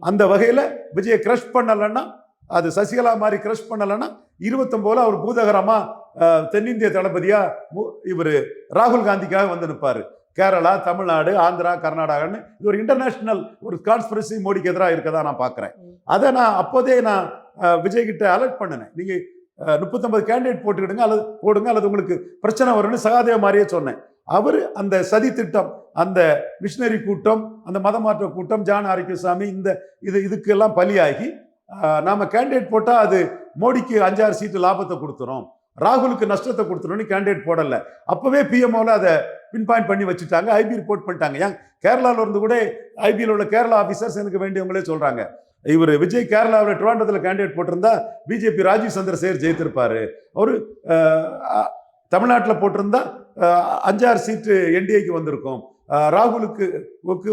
அந்த வகையில் விஜயை கிரஷ் பண்ணலைன்னா, அது சசிகலா மாதிரி கிரஷ் பண்ணலைன்னா 29 அவர் பூதகரமா தென்னிந்திய தளபதியா இவர் ராகுல் காந்திக்காக வந்து நிற்பாரு. கேரளா, தமிழ்நாடு, ஆந்திரா, கர்நாடகான்னு இது ஒரு இன்டர்நேஷனல் ஒரு கான்ஸ்பிரசி மோடிக்கு எதிராக இருக்கதா நான் பார்க்குறேன். அதை நான் அப்போதே நான் விஜய் கிட்ட அலர்ட் பண்ணினேன். நீங்கள் 39 கேண்டிடேட் போட்டுக்கிடுங்க அல்லது போடுங்க, அல்லது உங்களுக்கு பிரச்சனை வரும்னு சகாதேவ மாதிரியே சொன்னேன். அவர் அந்த சதி திட்டம், அந்த மிஷினரி கூட்டம், அந்த மதமாற்ற கூட்டம், ஜான் ஆரோக்கியசாமி, இதுக்கெல்லாம் பலியாகி நாம கேண்டிடேட் போட்டால் அது மோடிக்கு 5-6 சீட்டு லாபத்தை கொடுத்துரும், ராகுலுக்கு நஷ்டத்தை கொடுத்துரும்னு கேண்டிடேட் போடல. அப்பவே பிஎம்ஓவில் அதை பின் பாயிண்ட் பண்ணி வச்சுட்டாங்க. ஐபி ரிப்போர்ட் பண்ணிட்டாங்க. ஏன் கேரளாவில் இருந்து கூட ஐபியில் உள்ள கேரளா ஆஃபீஸர்ஸ் எனக்கு வேண்டியவங்களே சொல்றாங்க, இவர் விஜய் கேரளாவில் ட்ரிவாண்டத்தில் கேண்டிடேட் போட்டிருந்தா பிஜேபி ராஜீவ் சந்திரசேகர் ஜெயித்திருப்பாரு. அவரு தமிழ்நாட்டில் போட்டிருந்தா 5-6 சீட்டு என்டிஏக்கு வந்திருக்கும், ராகுலுக்கு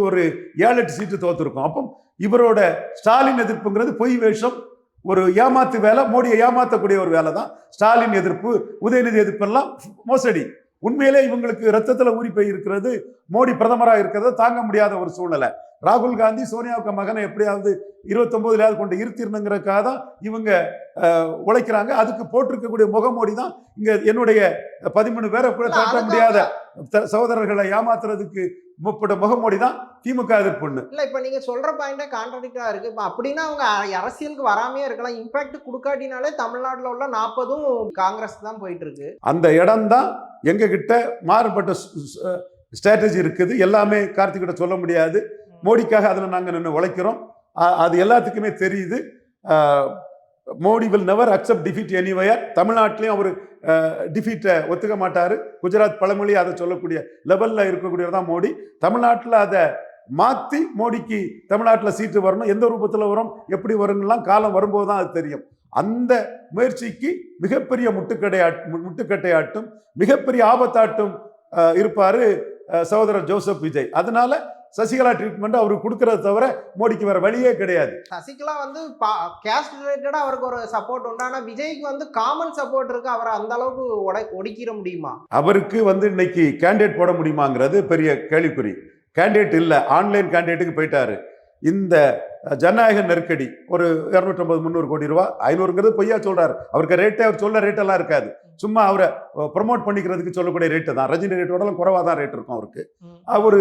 ஒரு 7-8 சீட்டு தோத்துருக்கும். அப்போ இவரோட ஸ்டாலின் எதிர்ப்புங்கிறது பொய் வேஷம், ஒரு ஏமாத்து வேலை, மோடியை ஏமாத்தக்கூடிய ஒரு வேலை தான். ஸ்டாலின் எதிர்ப்பு, உதயநிதி எதிர்ப்பெல்லாம் மோசடி. உண்மையிலே இவங்களுக்கு ரத்தத்துல ஊறி போய் இருக்கிறது, மோடி பிரதமராக இருக்கிறத தாங்க முடியாத ஒரு சூழ்நிலை. ராகுல் காந்தி சோனியாவுக்கு மகனை எப்படியாவது 29 கொண்டு இருத்திருந்துங்கிறதுக்காக தான் இவங்க உழைக்கிறாங்க. அதுக்கு போட்டிருக்கக்கூடிய முகமோடி தான் இங்க என்னுடைய 13 பேரை கூட தாட்ட முடியாத சகோதரர்களை ஏமாத்துறதுக்கு முப்பட முகமோடி தான் திமுக எதிர்ப்புன்னு. இல்ல இப்ப நீங்க சொல்ற பாயிண்டே கான்ட்ராடிக்டா இருக்கு. இப்ப அப்படின்னா அவங்க அரசியலுக்கு வராமே இருக்கலாம். இம்பாக்ட் கொடுக்காட்டினாலே தமிழ்நாட்டில் உள்ள 40 காங்கிரஸ் தான் போயிட்டு இருக்கு. அந்த இடம் தான் எங்க கிட்ட மாறுபட்ட ஸ்ட்ராட்டஜி இருக்குது. எல்லாமே கார்த்திகிட்ட சொல்ல முடியாது. மோடிக்காக அதில் நாங்கள் நின்று உழைக்கிறோம். அது எல்லாத்துக்குமே தெரியுது. Modi will never accept defeat anywhere. தமிழ்நாட்டிலையும் அவர் டிஃபீட்டை ஒத்துக்க மாட்டார். குஜராத் பழமொழி அதை சொல்லக்கூடிய லெவலில் இருக்கக்கூடியவர் தான் மோடி. தமிழ்நாட்டில் அதை மாற்றி மோடிக்கு தமிழ்நாட்டில் சீட்டு வரணும், எந்த ரூபத்தில் வரும், எப்படி வருங்கலாம் காலம் வரும்போது தான் அது தெரியும். அந்த முயற்சிக்கு மிகப்பெரிய முட்டுக்கட்டையாட்டும் மிகப்பெரிய ஆபத்தாட்டும் இருப்பார் சகோதரர் ஜோசப் விஜய். அதனால சசிகலா ட்ரீட்மெண்ட் அவருக்கு கொடுக்கறத தவிர மோடிக்கு வேற வழியே கிடையாது. சசிகலா வந்து கேஸ்ட் ரிலேட்டடா அவருக்கு ஒரு சப்போர்ட் உண்டு. ஆனா விஜய்க்கு வந்து காமன் சப்போர்ட் இருக்கு. அவரை அந்த அளவுக்கு ஒடுக்கிட முடியுமா? அவருக்கு இன்னைக்கு கேண்டிடேட் போட முடியுமாங்கிறது பெரிய கேள்விக்குறி. கேண்டிடேட் இல்லை, ஆன்லைன் கேண்டிடேட்டுக்கு போயிட்டாரு. இந்த ஜனநாயக நெருக்கடி ஒரு 250-300 கோடி ரூபா, 500ங்கிறது பொய்யா சொல்றாரு. அவருக்கு ரேட்டே, அவர் சொல்ல ரேட்டெல்லாம் இருக்காது, சும்மா அவரை ப்ரமோட் பண்ணிக்கிறதுக்கு சொல்லக்கூடிய ரேட்டு தான். ரஜினி ரேட்டோடலாம் குறைவாக தான் ரேட் இருக்கும் அவருக்கு. அவர்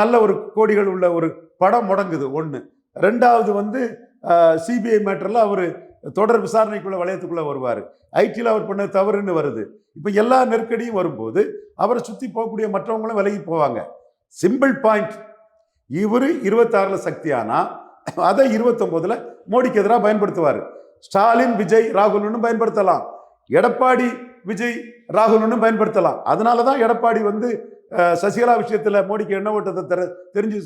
நல்ல ஒரு கோடிகள் உள்ள ஒரு படம் முடங்குது ஒன்று. ரெண்டாவது சிபிஐ மேட்டரில் அவர் தொடர் விசாரணைக்குள்ள வளையத்துக்குள்ள வருவார். ஐடியில் அவர் பண்ண தவறுன்னு வருது. இப்போ எல்லா நெருக்கடியும் வரும்போது அவரை சுற்றி போகக்கூடிய மற்றவங்களும் விலகி போவாங்க. சிம்பிள் பாயிண்ட், இவர் 26 சக்தியானா அதை 29 மோடிக்கு எதிராக பயன்படுத்துவார். ஸ்டாலின் விஜய் ராகுல்னு பயன்படுத்தலாம், எடப்பாடி விஜய் ராகுல்னு பயன்படுத்தலாம். அதனாலதான் எடப்பாடி சசிகலா விஷயத்துல மோடிக்கு எண்ண ஓட்டத்தை தெரிஞ்சு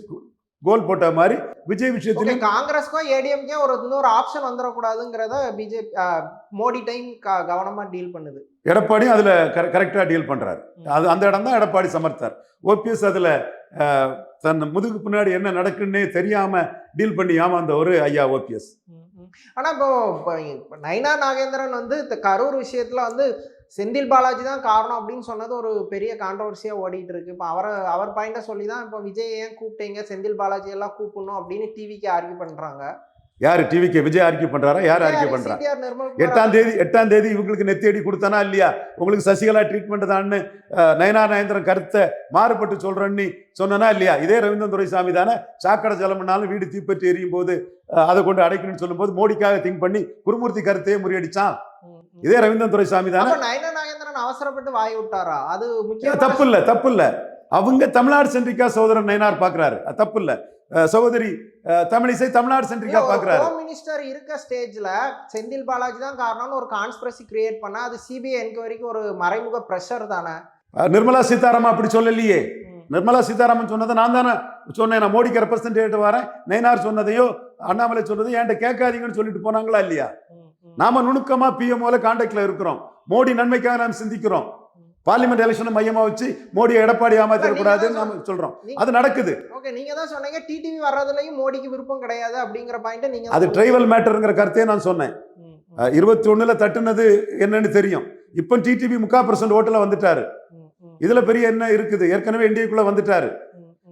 கோல் போட்ட மாதிரி விஜய் விஷயத்துல காங்கிரஸ்க்கோ ஏடிஎம்கே இன்னொரு ஆப்ஷன் வந்துடக்கூடாதுங்கிறத பிஜேபி மோடி டைம் கவனமா டீல் பண்ணுது. எடப்பாடியும் அதுல கரெக்டா டீல் பண்றாரு. அந்த இடம் தான் எடப்பாடி சமர்த்தார். ஓபிஎஸ் அதுல தன் முதுகு பின்னாடி என்ன நடக்குன்னே தெரியாம டீல் பண்ணி ஏமாந்தவர் ஐயா ஓபிஎஸ். ஆனா இப்போ நயினா நாகேந்திரன் கரூர் விஷயத்துல செந்தில் பாலாஜி தான் காரணம் அப்படின்னு சொன்னது ஒரு பெரிய கான்ட்ரவர்சியா ஓடிட்டு இருக்கு. இப்போ அவர் பாயிண்ட சொல்லி தான் இப்போ விஜய் ஏன் கூப்பிட்டீங்க, செந்தில் பாலாஜி எல்லாம் கூப்பிடணும் அப்படின்னு டிவிக்கு ஆர்கியூ பண்றாங்க. யாரு டிவிக்கு? விஜய் ஆர்கியூ பண்றாரா? யார் ஆர்கியூ பண்றா? 8ஆம் தேதி இவங்களுக்கு நெத்தியடி கொடுத்தானா இல்லையா? உங்களுக்கு சசிகலா ட்ரீட்மெண்ட் தான் நயனா நாகேந்திரன் கருத்தை மாறுபட்டு சொல்றேன்னு சொன்னா இல்லையா? இதே ரவீந்திரன் துரைசாமி தானே சாக்கடை ஜலம்னாலும் வீடு தீப்பற்றி எரியும் போது அதை கொண்டு அடைக்கணும்னு சொல்லும் போது மோடிக்காக திங்க் பண்ணி குருமூர்த்தி கருத்தையே முறியடிச்சான். இதே ரவீந்திரன் துரைசாமி தானே. நயனா நாகேந்திரன் அவசரப்பட்டு வாய் விட்டாரா? அது தப்பு இல்ல. அவங்க தமிழ்நாடு சென்ட்ரிக்கா சகோதரன் நயனார் பாக்குறாரு, தப்பு இல்ல. சகோதரி தமிழிசை தமிழ்நாடு சென்ட்ரிக்கா பாக்குறாரு. ஹோம் மினிஸ்டர் இருக்க ஸ்டேஜ்ல செந்தில் பாலாஜி தான் காரணம்னு ஒரு கான்ஸ்பிரசி கிரியேட் பண்ணா அது சிபிஐ என்கொயரிக்கு ஒரு மறைமுக பிரஷர் தானே. நிர்மலா சீதாராமன் அப்படி சொல்லலையே. நிர்மலா சீதாராமன் சொன்னதை நான் தானே சொன்னேன். நான் மோடிக்கு ரெப்ரசன்டேட்டிவ் வரேன். நயனார் சொன்னதையோ அண்ணாமலை சொன்னதையும் என்கிட்ட கேட்காதீங்கன்னு சொல்லிட்டு போனாங்களா இல்லையா? நாம நுணுக்கமா பிஎம்ஓல கான்டாக்ட்ல இருக்கிறோம். மோடி நன்மைக்காக நாம் சிந்திக்கிறோம். பார்லிமெண்ட் எலெக்ஷன் மையமா வச்சு மோடியை எடப்பாடி ஏமாத்திடக்கூடாதுன்னு நாம சொல்றோம். அது நடக்குது. ஓகே, நீங்க தான் சொன்னீங்க டிடிவி வர்றதுலயும் மோடிக்கு விருப்பம் கிடையாது அப்படிங்கிற பாயிண்ட் நீங்க. அது ட்ரைவல் மேட்டர்ங்கிற கருத்தையே நான் சொன்னேன். 21ல தட்டுனது என்னன்னு தெரியும். இப்போ டிடிவி 3% ஓட்டுல வந்துட்டாரு. இதுல பெரிய என்ன இருக்குது? ஏற்கனவே என்டிஏக்குள்ள வந்துட்டாரு.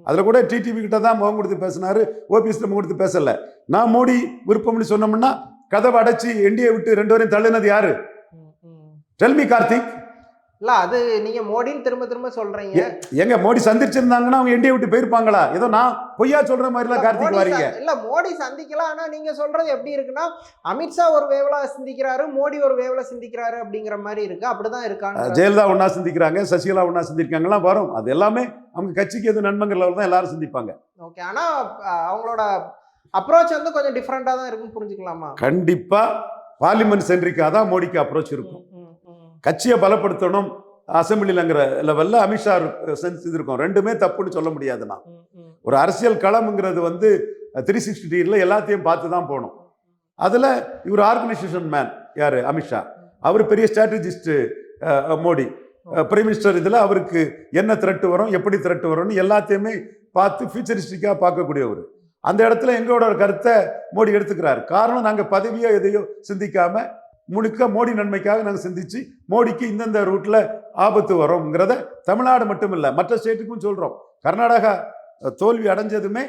அதில் கூட டிடிவி கிட்ட தான் முகம் கொடுத்து பேசினாரு, ஓபிஎஸ் முகம் கொடுத்து பேசல. நான் மோடி விருப்பம்னு சொன்னோம்னா கதவை அடைச்சி என்டிஏ விட்டு 2 வரையும் தள்ளுனது யாரு? டெல்மி கார்த்திக். இல்ல அது நீங்க மோடின்னு திரும்ப திரும்ப சொல்றீங்க. எங்க மோடி சந்திச்சிருந்தாங்கன்னா அவங்க என்டிஏ விட்டு போயிருப்பாங்களா? ஏதோ நான் பொய்யா சொல்ற மாதிரி எல்லாம் கார்த்திக் வாரீங்க. இல்ல மோடி சந்திக்கலாம். ஆனா நீங்க சொல்றது எப்படி இருக்குன்னா அமித்ஷா ஒரு வேவ்ல சிந்திக்கிறாரு, மோடி ஒரு வேவ்ல சிந்திக்கிறாரு அப்படிங்கிற மாதிரி இருக்கு. அப்படிதான் இருக்கான்னு. ஜெயலலிதா ஒன்னா சிந்திக்கிறாங்க, சசிகலா ஒன்னா சிந்திருக்காங்கலாம் வரும். அது எல்லாமே அவங்க கட்சிக்கு எது நன்மைங்கிற லெவல் தான் எல்லாரும் சிந்திப்பாங்க. ஓகே. ஆனா அவங்களோட அப்ரோச் வந்து கொஞ்சம் டிஃபரெண்டா தான் இருக்குன்னு புரிஞ்சுக்கலாமா? கண்டிப்பா பார்லிமெண்ட் சென்ட்ரிக்கா தான் மோடிக்கு அப்ரோச் இருக்கும். கட்சியை பலப்படுத்தணும் அசம்பிளிலங்கிற லெவல்ல அமித்ஷா செஞ்சிருக்கோம். ரெண்டுமே தப்புன்னு சொல்ல முடியாதுன்னா. ஒரு அரசியல் களம்ங்கிறது வந்து 360 டிகிரில எல்லாத்தையும் பார்த்து தான் போகணும். அதுல இவர் ஆர்கனைசேஷன் மேன் யாரு? அமித்ஷா. அவர் பெரிய ஸ்ட்ராட்டஜிஸ்ட். Modi prime minister. இதுல அவருக்கு என்ன த்ரெட் வரும், எப்படி த்ரெட் வரும்னு எல்லாத்தையுமே பார்த்து ஃபியூச்சரிஸ்டிக்கா பார்க்கக்கூடியவர். அந்த இடத்துல எங்களோட கருத்தை மோடி எடுத்துக்கிறார். காரணம், நாங்க பதவியோ எதையோ சிந்திக்காம முழுக்க மோடி நன்மைக்காக நாங்கள் சிந்திச்சு மோடிக்கு இந்தந்த ரூட்ல ஆபத்து வரும்ங்கிறத தமிழ்நாடு மட்டும் இல்லை மற்ற ஸ்டேட்டுக்கும் சொல்றோம். கர்நாடகா தோல்வி அடைஞ்சதுமே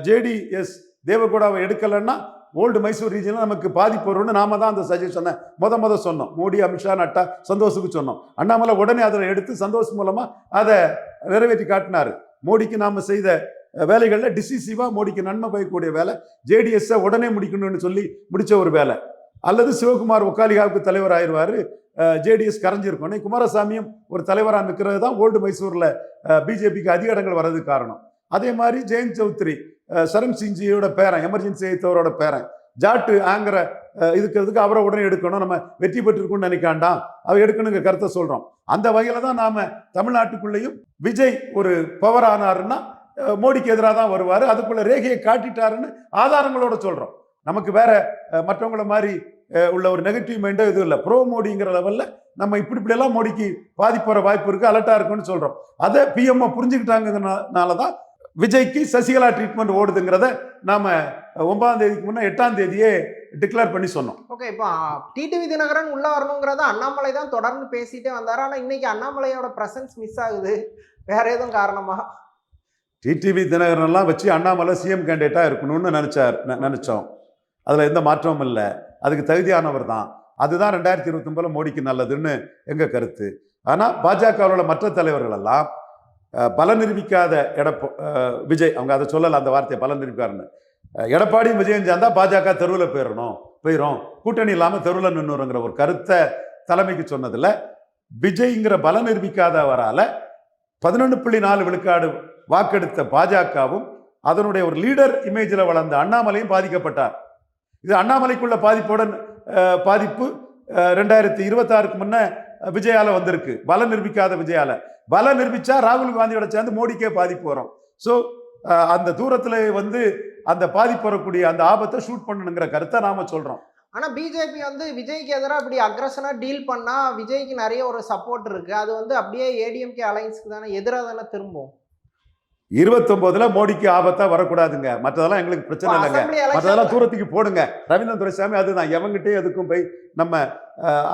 ஜேடிஎஸ் தேவகவுடாவை எடுக்கலைன்னா ஓல்டு மைசூர் ரீஜன்ல நமக்கு பாதிப்பு வரும்னு நாம தான் அந்த சஜஷனை முத சொன்னோம். மோடி, அமித்ஷா, நட்டா, சந்தோஷுக்கு சொன்னோம். அண்ணாமலை உடனே அதில் எடுத்து சந்தோஷ் மூலமா அதை நிறைவேற்றி காட்டினாரு. மோடிக்கு நாம செய்த வேலைகளில் டிசிசிவா மோடிக்கு நன்மை பயக்கக்கூடிய வேலை ஜேடிஎஸ் உடனே முடிக்கணும்னு சொல்லி முடிச்ச ஒரு வேலை. அல்லது சிவகுமார் ஒக்காலிகாவுக்கு தலைவர் ஆயிடுவாரு, ஜேடிஎஸ் கரைஞ்சிருக்கும். குமாரசாமியும் ஒரு தலைவராக நிற்கிறது தான் ஓல்டு மைசூர்ல பிஜேபிக்கு அதிக இடங்கள் வர்றதுக்கு காரணம். அதே மாதிரி ஜெயந்த் சௌத்ரி சரண் சிங்ஜியோட பேரன், எமர்ஜென்சி ஐத்தவரோட பேரன், ஜாட்டு ஆங்கிற இருக்கிறதுக்கு அவரை உடனே எடுக்கணும், நம்ம வெற்றி பெற்றிருக்கோம்னு நினைக்காண்டாம், அவர் எடுக்கணுங்கிற கருத்தை சொல்றோம். அந்த வகையில தான் நாம தமிழ்நாட்டுக்குள்ளேயும் விஜய் ஒரு பவர் ஆனாருன்னா மோடிக்கு எதிராக தான் வருவாரு. அதுக்குள்ள ரேகையை காட்டிட்டாருன்னு ஆதாரங்களோட சொல்றோம். நமக்கு வேற மற்றவங்கள மாதிரி உள்ள ஒரு நெகட்டிவ் மைண்டோ இது இல்லை. ப்ரோ மோடிங்கிற லெவல்ல நம்ம இப்படியெல்லாம் மோடிக்கு பாதிப்பு வர வாய்ப்பு இருக்கு, அலர்ட்டா இருக்குன்னு சொல்றோம். அதை பிஎம்ஓ புரிஞ்சுக்கிட்டாங்கனால தான் விஜய்க்கு சசிகலா ட்ரீட்மெண்ட் ஓடுதுங்கிறத நாம 9ஆம் தேதிக்கு முன்னே 8ஆம் தேதியே டிக்ளேர் பண்ணி சொன்னோம். ஓகே. இப்போ டிடிவி தினகரன் உள்ள வரணுங்கிறத அண்ணாமலை தான் தொடர்ந்து பேசிட்டே வந்தாரு. ஆனா இன்னைக்கு அண்ணாமலையோட பிரசன்ஸ் மிஸ் ஆகுது. வேற எதுவும் காரணமா? டிடிவி தினகரன் எல்லாம் வச்சு அண்ணாமலை சிஎம் கேண்டிடேட்டா இருக்கணும்னு நினைச்சோம். அதுல எந்த மாற்றமும் இல்லை. அதுக்கு தகுதியானவர் தான். அதுதான் 2029 மோடிக்கு நல்லதுன்னு எங்க கருத்து. ஆனா பாஜகவோட மற்ற தலைவர்கள் எல்லாம் பலம் நிரூபிக்காத விஜய், அவங்க அதை சொல்லல, அந்த வார்த்தையை பலம் நிரூபிக்காருன்னு. எடப்பாடியும் விஜயம் சேர்ந்தா பாஜக தெருவில் போயிடும், கூட்டணி இல்லாம தெருவில் நின்னுங்கிற ஒரு கருத்தை தலைமைக்கு சொன்னதுல விஜய்ங்கிற பலம் நிரூபிக்காதவரால 11.4 விழுக்காடு வாக்கெடுத்த பாஜகவும் அதனுடைய ஒரு லீடர் இமேஜில் வளர்ந்த அண்ணாமலையும் பாதிக்கப்பட்டார். இது அண்ணாமலைக்குள்ள பாதிப்பு 2026க்கு முன்ன விஜயால வந்திருக்கு. பலம் நிரூபிக்காத விஜயால. பலம் நிரூபிச்சா ராகுல் காந்தியோட சேர்ந்து மோடிக்கே பாதிப்பு வரும். ஸோ அந்த தூரத்துல வந்து அந்த பாதிப்பு வரக்கூடிய அந்த ஆபத்தை ஷூட் பண்ணணுங்கிற கருத்தை நாம சொல்றோம். ஆனா பிஜேபி வந்து விஜய்க்கு எதிராக அப்படி அக்ரஷனா டீல் பண்ணா விஜய்க்கு நிறைய ஒரு சப்போர்ட் இருக்கு. அது வந்து அப்படியே ஏடிஎம்கே அலைன்ஸ்க்கு தானே எதிராக தானே திரும்பும். 29ல மோடிக்கு ஆபத்தா வரக்கூடாதுங்க. மற்றதெல்லாம் எங்களுக்கு பிரச்சனை இல்லைங்க. மற்றதெல்லாம் தூரத்துக்கு போடுங்க. ரவீந்திரன் துரைசாமி அதுதான், எவங்கிட்டே எதுக்கும் போய் நம்ம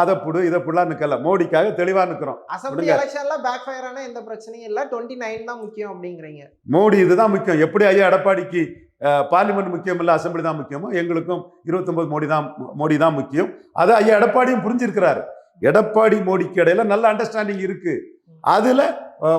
அதை புடு இதை புடலாம் நிக்கல. மோடிக்காக தெளிவா நிக்கிறோம். அசம்பிளி எலெக்ஷன்ல பேக் ஃபயர் ஆனா எந்த பிரச்சனையும் இல்ல. 29 தான் முக்கியம் அப்படிங்கிறீங்க. மோடி இதுதான் முக்கியம். எப்படி ஐயா எடப்பாடிக்கு பார்லிமெண்ட் முக்கியம் இல்ல, அசம்பிளி தான் முக்கியமோ, எங்களுக்கும் 29 மோடி தான் முக்கியம். அதை ஐயா எடப்பாடியும் புரிஞ்சிருக்கிறாரு. எடப்பாடி மோடிக்கு இடையில நல்ல அண்டர்ஸ்டாண்டிங் இருக்கு. அதுல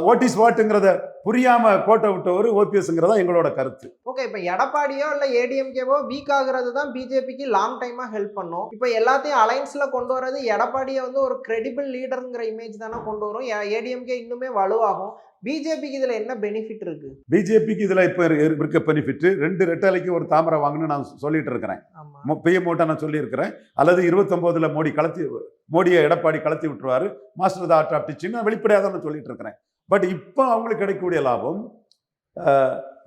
வாட் இஸ் வாட்ங்கிறத புரியாம கோட்டை விட்டவர் ஓபிஎஸ்ங்கிறதா எங்களோட கருத்து. ஓகே. இப்போ எடப்பாடியோ இல்லை ஏடிஎம்கேவோ வீக் ஆகுறது தான் பிஜேபிக்கு லாங் டைமா ஹெல்ப் பண்ணும். இப்போ எல்லாத்தையும் அலைன்ஸ்ல கொண்டு வரது எடப்பாடியை வந்து ஒரு கிரெடிபிள் லீடருங்கிற இமேஜ் தானே கொண்டு வரும். ஏடிஎம்கே இன்னுமே வலுவாகும். பிஜேபிக்கு இதுல என்ன பெனிஃபிட் இருக்கு? பிஜேபிக்கு இதுல இப்ப இருக்க பெனிஃபிட் 2 ரெட்டலைக்கு ஒரு தாமரை வாங்கணும்னு நான் சொல்லிட்டு இருக்கிறேன். பிஎம்ஓட்ட நான் சொல்லி இருக்கிறேன். அல்லது 29ல மோடியை எடப்பாடி கலத்தி விட்டுருவாரு, master the art of teaching வெளிப்படையாக தான் நான் சொல்லிட்டு இருக்கிறேன். பட் இப்போ அவங்களுக்கு கிடைக்கக்கூடிய லாபம்,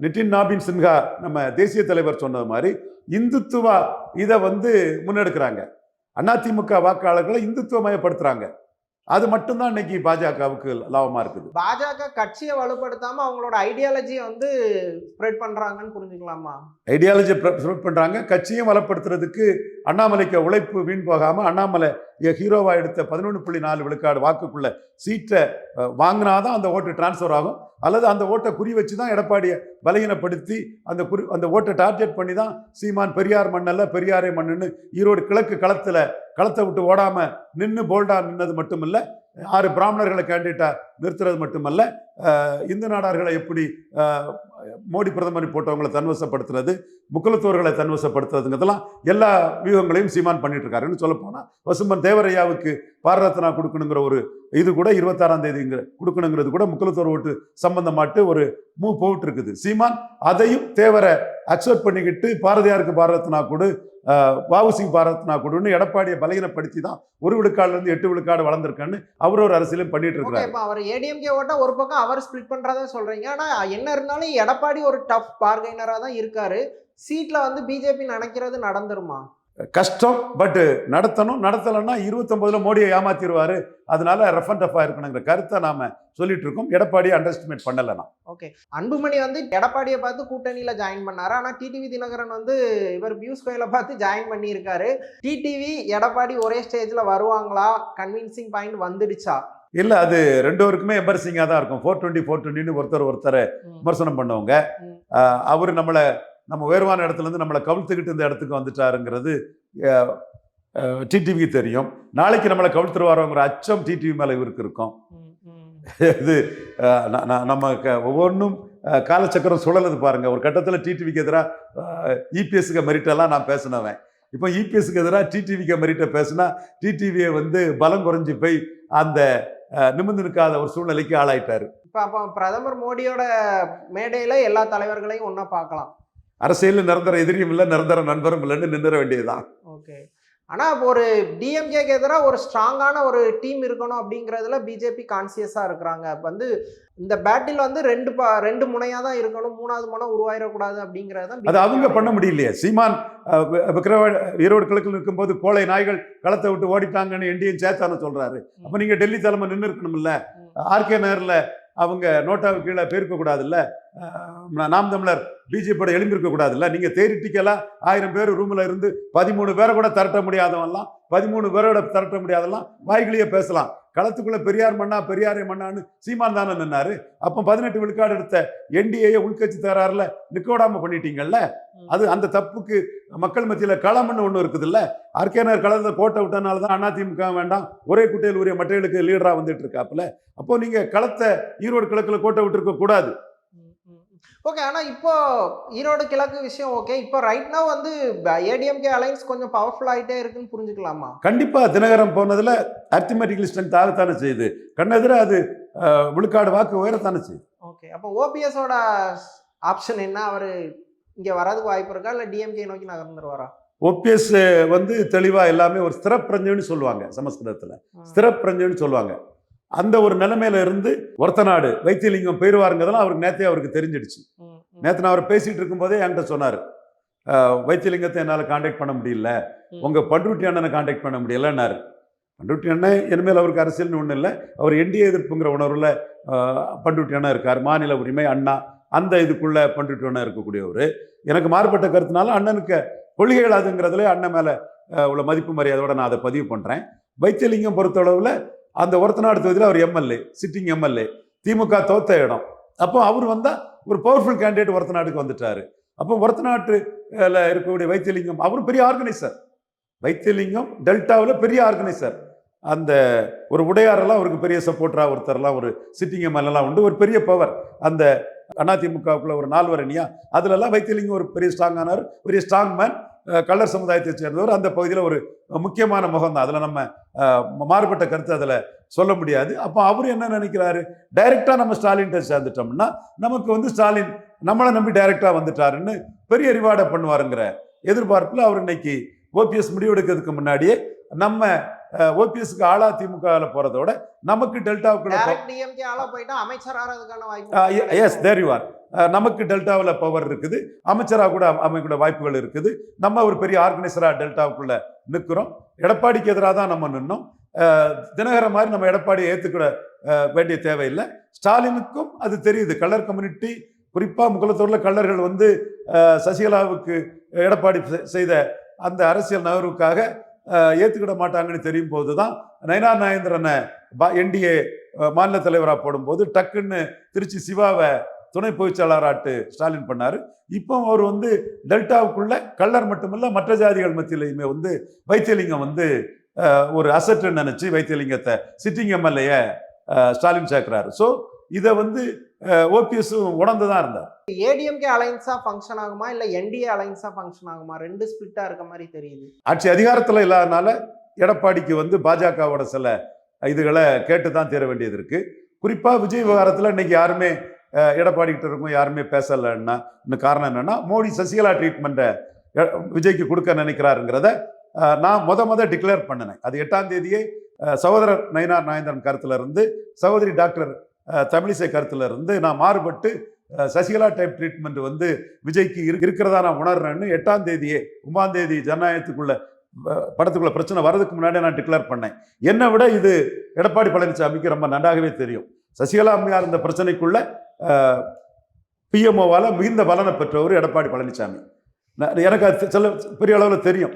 நிதின் நாபின் சின்ஹா நம்ம தேசிய தலைவர் சொன்னது மாதிரி இந்துத்துவா இதை வந்து முன்னெடுக்கிறாங்க. அதிமுக வாக்காளர்களை இந்துத்துவ மயப்படுத்துறாங்க. அது மட்டும்தான் இன்னைக்கு பாஜகவுக்கு லாபமா இருக்குது. பாஜக கட்சியை வலுப்படுத்தாம அவங்களோட ஐடியாலஜியை வந்து ஸ்ப்ரெட் பண்றாங்கன்னு புரிஞ்சுக்கலாமா? ஐடியாலஜி ஸ்ப்ரெட் பண்றாங்க. கட்சியும் வலுப்படுத்துறதுக்கு அண்ணாமலைக்கு உழைப்பு வீண் போகாம அண்ணாமலை ஹீரோவா எடுத்த 11.4 விழுக்காடு வாக்குக்குள்ள சீட்டை வாங்கினாதான் அந்த ஓட்டு டிரான்ஸ்ஃபர் ஆகும், அல்லது அந்த ஓட்டை குறி வச்சு தான் எடப்பாடியை பலகீனப்படுத்தி அந்த ஓட்டை டார்கெட் பண்ணி தான் சீமான் பெரியார் மண்ணல்ல பெரியாரே மண்ணுன்னு ஈரோடு கிழக்கு களத்தை விட்டு ஓடாம நின்று போல்டா நின்னது மட்டுமல்ல, 6 பிராமணர்களை கேண்டிடேட்டா நிறுத்துறது மட்டுமல்ல, இந்து நாடார்களை எப்படி மோடி பிரதமர் போட்டவங்களை தன்வசப்படுத்துறது, முக்குலத்தோர்களை தன்வசப்படுத்துறதுங்கிறதெல்லாம் எல்லா வியூகங்களையும் சீமான் பண்ணிட்டு இருக்காருன்னு சொல்ல போனா வசும்பன் தேவரையாவுக்கு பாரரத்னா கொடுக்கணுங்கிற ஒரு இது கூட 26ஆம் தேதி கொடுக்கணுங்கிறது கூட முக்குலத்தோர் ஓட்டு சம்பந்தமாட்டு ஒரு மூவ் போட்டு இருக்குது. சீமான் அதையும் தேவரை அக்செப்ட் பண்ணிக்கிட்டு பாரதியாருக்கு பாரரத்னா கொடு, வஉசிக்கு பாரரத்னா கொடுன்னு எடப்பாடியை பலகீனப்படுத்தி தான் 1 விழுக்காடுல இருந்து 8 விழுக்காடு வளர்ந்துருக்கான்னு அவர் ஒரு அரசியலும் பண்ணிட்டு இருக்காரு. இப்ப அவர் ஏடிஎம்கே ஓட்டா ஒரு பக்கம் அவர் ஸ்பிளிட் பண்றதா சொல்றீங்க. ஆனா என்ன இருந்தாலும் எடப்பாடி ஒரு டஃப் பார்கெய்னரா தான் இருக்காரு. சீட்ல வந்து பிஜேபி நினைக்கிறது நடந்துருமா? கஷ்டம், பட் நடத்தலைன்னா 29ல் மோடியை ஏமாத்திடுவாரு. அதனால ரஃப் அண்ட் டஃபா இருக்கணுங்கிற கருத்தை நாம சொல்லிட்டு இருக்கோம். எடப்பாடியை அண்டர் எஸ்டிமேட் பண்ணலனா. ஓகே, அன்புமணி வந்து எடப்பாடியை பார்த்து கூட்டணியில ஜாயின் பண்ணாரு. ஆனா டிடிவி தினகரன் வந்து இவர் பியூஷ் கோயலை பார்த்து ஜாயின் பண்ணி இருக்காரு. டிடிவி எடப்பாடி ஒரே ஸ்டேஜ்ல வருவாங்களா? கன்வின்சிங் பாயிண்ட் வந்துடுச்சா? இல்ல, அது ரெண்டு பேருக்குமே எம்பரசிங்கா தான் இருக்கும். 420 ஒருத்தரை விமர்சனம் பண்ணவங்க, அவரு நம்ம உயர்வான இடத்துல இருந்து நம்மளை கவிழ்த்துக்கிட்டு இந்த இடத்துக்கு வந்துட்டாருங்கிறது டிடிவிக்கு தெரியும். நாளைக்கு நம்மளை கவிழ்த்துருவாரோங்கிற அச்சம் டிடிவி மேல இவருக்கு இருக்கும். இது நம்ம ஒவ்வொன்றும் காலச்சக்கரம் சுழலுது பாருங்க. ஒரு கட்டத்தில் டிடிவிக்கு எதிராக இபிஎஸ்க்கு மெரிட்டெல்லாம் நான் பேசினவன். இப்போ இபிஎஸ்க்கு எதிராக டிடிவிக்கு மெரிட்டை பேசினா டிடிவியை வந்து பலம் குறைஞ்சி போய் அந்த நிமிர்ந்து நிற்காத ஒரு சூழ்நிலைக்கு ஆளாயிட்டாரு. இப்போ அப்போ பிரதமர் மோடியோட மேடையில எல்லா தலைவர்களையும் ஒன்னா பார்க்கலாம். அரசியல் நிரந்தர எதிரியும் இல்லை, நிரந்தர நண்பரும் இல்லைன்னு நின்றுட வேண்டியதுதான். ஓகே, ஆனால் ஒரு டிஎம்கேக்கு எதிராக ஒரு ஸ்ட்ராங்கான ஒரு டீம் இருக்கணும் அப்படிங்கிறதுல பிஜேபி கான்சியஸாக இருக்கிறாங்க. வந்து இந்த பேட்டில் வந்து ரெண்டு முனையாக தான் இருக்கணும், மூணாவது முனை உருவாயிடக்கூடாது அப்படிங்கிறது தான். அது அவங்க பண்ண முடியலையே. சீமான் ஈரோடு கிழக்கில் இருக்கும்போது கோழை நாய்கள் களத்தை விட்டு ஓடிட்டாங்கன்னு என்டிஎன் சேத்தான சொல்றாரு. அப்போ நீங்க டெல்லி தலைமை நின்று இருக்கணும்ல. ஆர்கே நகர்ல அவங்க நோட்டாவுக்கு கீழே போயிருக்க கூடாதுல்ல, நாம் தமிழர் பிஜேபியோட எழுந்திருக்க கூடாதுல்ல. நீங்க தேரிட்டிக்கலா 1000 பேர் ரூம்ல இருந்து 13 பேரை கூட திரட்ட முடியாதவன்லாம், 13 பேரோட திரட்ட முடியாதெல்லாம் வாய்களையே பேசலாம். களத்துக்குள்ள பெரியார் மண்ணா பெரியாரே மண்ணான்னு சீமான் தானே நின்னாரு. அப்போ 18 விழுக்காடு எடுத்த என்டிஏ உள்கட்சி தராறுல நிக்க விடாம பண்ணிட்டீங்கல்ல. அது அந்த தப்புக்கு மக்கள் மத்தியில களம்னு ஒண்ணு இருக்குதுல்ல. ஆர்கேனர் களத்தை கோட்டை விட்டனாலதான் அதிமுக வேண்டாம் ஒரே குட்டையில் உரிய மட்டைகளுக்கு லீடரா வந்துட்டு இருக்காப்புல. அப்போ நீங்க களத்தை ஈரோடு கிழக்குல கோட்டை விட்டு இருக்க கூடாது. ஓகே, ஆனால் இப்போ ஈரோடு கிழக்கு விஷயம் ஓகே. இப்போ ரைட் நவ் வந்து ஏடிஎம்கே அலைன்ஸ் கொஞ்சம் பவர்ஃபுல் ஆகிட்டே இருக்குன்னு புரிஞ்சுக்கலாமா? கண்டிப்பா தினகரன் போனதுல அர்த்தமெட்டிக்கல் ஸ்ட்ரென்த் ஆகத்தானே செய்யுது. கண்ணெதிர அது விழுக்காடு வாக்கு உயரத்தானே செய்யுது. ஓகே, அப்போ ஓபிஎஸோட ஆப்ஷன் என்ன? அவர் இங்கே வர்றதுக்கு வாய்ப்பு இருக்கா, இல்லை டிஎம்கே நோக்கி நகர்ந்துருவாரா? ஓபிஎஸ் வந்து தெளிவா எல்லாமே ஒரு ஸ்திரப்பிரஞ்சன்னு சொல்லுவாங்க சமஸ்கிருதத்துல, ஸ்திரப்பிரஞ்சன்னு சொல்லுவாங்க. அந்த ஒரு நிலைமையில இருந்து ஒருத்தநாடு வைத்தியலிங்கம் போயிடுவாருங்கிறதெல்லாம் அவருக்கு தெரிஞ்சிடுச்சு. நேற்று நான் அவர் பேசிட்டு இருக்கும் போதே என்கிட்ட சொன்னார், வைத்தியலிங்கத்தை என்னால் கான்டாக்ட் பண்ண முடியல, உங்க பண்ருட்டி அண்ணனை கான்டாக்ட் பண்ண முடியலன்னாரு. பண்ருட்டி அண்ணன் இனிமேல் அவருக்கு அரசியல்னு ஒன்றும் இல்லை, அவர் என்டிஏ எதிர்ப்புங்கிற உணர்வுல பண்ருட்டி அண்ணன் இருக்கார். மாநில உரிமை அண்ணா அந்த இதுக்குள்ள பண்ருட்டி அண்ணன் இருக்கக்கூடியவர். எனக்கு மாறுபட்ட கருத்துனால அண்ணனுக்கு கொள்கைகள் அதுங்கிறதுல அண்ணன் மேல உள்ள மதிப்பு மரியாதையோட நான் அதை பதிவு பண்றேன். வைத்தியலிங்கம் பொறுத்தளவுல அந்த ஒருத்தநாடு தொகுதியில் அவர் எம்எல்ஏ, சிட்டிங் எம்எல்ஏ, திமுக தோத்த இடம். அப்போ அவர் வந்தா ஒரு பவர்ஃபுல் கேண்டிடேட் ஒருத்தநாடுக்கு வந்துட்டாரு. அப்போ ஒருத்தநாட்டுல இருக்கக்கூடிய வைத்தியலிங்கம் அவர் பெரிய ஆர்கனைசர். வைத்தியலிங்கம் டெல்டாவில் பெரிய ஆர்கனைசர். அந்த ஒரு உடையாரெல்லாம் அவருக்கு பெரிய சப்போர்ட்டரா ஒருத்தர்லாம் ஒரு சிட்டிங் எம்எல்ஏலாம் உண்டு, ஒரு பெரிய பவர். அந்த அதிமுகவுக்குள்ள ஒரு 4 வரணியா அதுலலாம் வைத்தியலிங்கம் ஒரு பெரிய ஸ்ட்ராங்கானார், பெரிய ஸ்ட்ராங் மேன், கள்ளர் சமுதாயத்தை சேர்ந்தவர். அந்த பகுதியில் ஒரு முக்கியமான முகம் தான். அதில் நம்ம மாறுபட்ட கருத்து அதில் சொல்ல முடியாது. அப்போ அவர் என்ன நினைக்கிறாரு, டைரக்டா நம்ம ஸ்டாலின்கிட்ட சேர்ந்துட்டோம்னா நமக்கு வந்து ஸ்டாலின் நம்மளை நம்பி டைரக்டா வந்துட்டாருன்னு பெரிய ரிவார்டை பண்ணுவாருங்கிற எதிர்பார்ப்பில் அவர் இன்னைக்கு ஓபிஎஸ் முடிவெடுக்கிறதுக்கு முன்னாடியே நம்ம ஓபிஎஸ்க்கு ஆளா திமுக போறதோட நமக்கு டெல்டாவுக்குள்ள நமக்கு டெல்டாவில் பவர் இருக்குது, அமைச்சராக கூட அமைக்கூட வாய்ப்புகள் இருக்குது. நம்ம ஒரு பெரிய ஆர்கனைசரா டெல்டாவுக்குள்ள நிற்கிறோம். எடப்பாடிக்கு எதிராக தான் நம்ம நின்னோம். தினகரன் மாதிரி நம்ம எடப்பாடியை ஏற்றுக்கிட வேண்டிய தேவையில்லை. ஸ்டாலினுக்கும் அது தெரியுது. கள்ளர் கம்யூனிட்டி குறிப்பா முக்குலத்தூர்ல கள்ளர்கள் வந்து சசிகலாவுக்கு எடப்பாடி செய்த அந்த அரசியல் நகர்வுக்காக ஏற்றுக்கிட மாட்டாங்கன்னு தெரியும் போது தான் நயினார் நாகேந்திரனை என்டிஏ மாநில தலைவராக போடும்போது டக்குன்னு திருச்சி சிவாவை துணை பொதுச்செயலாளராட்டு ஸ்டாலின் பண்ணார். இப்போ அவர் வந்து டெல்டாவுக்குள்ள கள்ளர் மட்டுமல்ல மற்ற ஜாதிகள் மத்தியிலையுமே வந்து வைத்தியலிங்கம் வந்து ஒரு அசட்டுன்னு நினைச்சு வைத்தியலிங்கத்தை சிட்டிங் எம்எல்ஏ ஸ்டாலின் சேர்க்கிறாரு. ஸோ இதை வந்து ஓபிஎஸும் உணர்ந்து தான் இருந்தார். ஏடிஎம்கே அலைன்ஸா ஃபங்க்ஷன் ஆகுமா இல்ல என்டிஏ அலைன்ஸா ஃபங்க்ஷன் ஆகுமா? ரெண்டு ஸ்பிளிட்டா இருக்க மாதிரி தெரியுது. ஆட்சி அதிகாரத்தில் இல்லாதனால எடப்பாடிக்கு வந்து பாஜகவோட சில இதுகளை கேட்டு தான் தீர வேண்டியது இருக்கு. குறிப்பா விஜய் விவகாரத்தில் இன்னைக்கு யாருமே எடப்பாடி கிட்ட இருக்கும் யாருமே பேசலைன்னா இன்னும் காரணம் என்னன்னா மோடி சசிகலா ட்ரீட்மெண்ட்டை விஜய்க்கு கொடுக்க நினைக்கிறாருங்கிறத நான் முத டிக்ளேர் பண்ணினேன். அது 8ஆம் தேதியே சகோதரர் நயினார் நாகேந்திரன் கருத்துல இருந்து சகோதரி டாக்டர் தமிழிசை கருத்துல இருந்து நான் மாறுபட்டு சசிகலா டைப் ட்ரீட்மெண்ட் வந்து விஜய்க்கு இருக்கிறதா நான் உணர்றேன்னு 8ஆம் தேதியே 9ஆம் தேதி ஜனநாயகத்துக்குள்ள படத்துக்குள்ள பிரச்சனை வர்றதுக்கு முன்னாடி நான் டிக்ளேர் பண்ணேன். என்னை விட இது எடப்பாடி பழனிசாமிக்கு ரொம்ப நன்றாகவே தெரியும். சசிகலா அம்மையார் இந்த பிரச்சனைக்குள்ள பிஎம்ஓவால மிகுந்த பலனை பெற்றவர் எடப்பாடி பழனிசாமி. எனக்கு அது சில பெரிய அளவில் தெரியும்.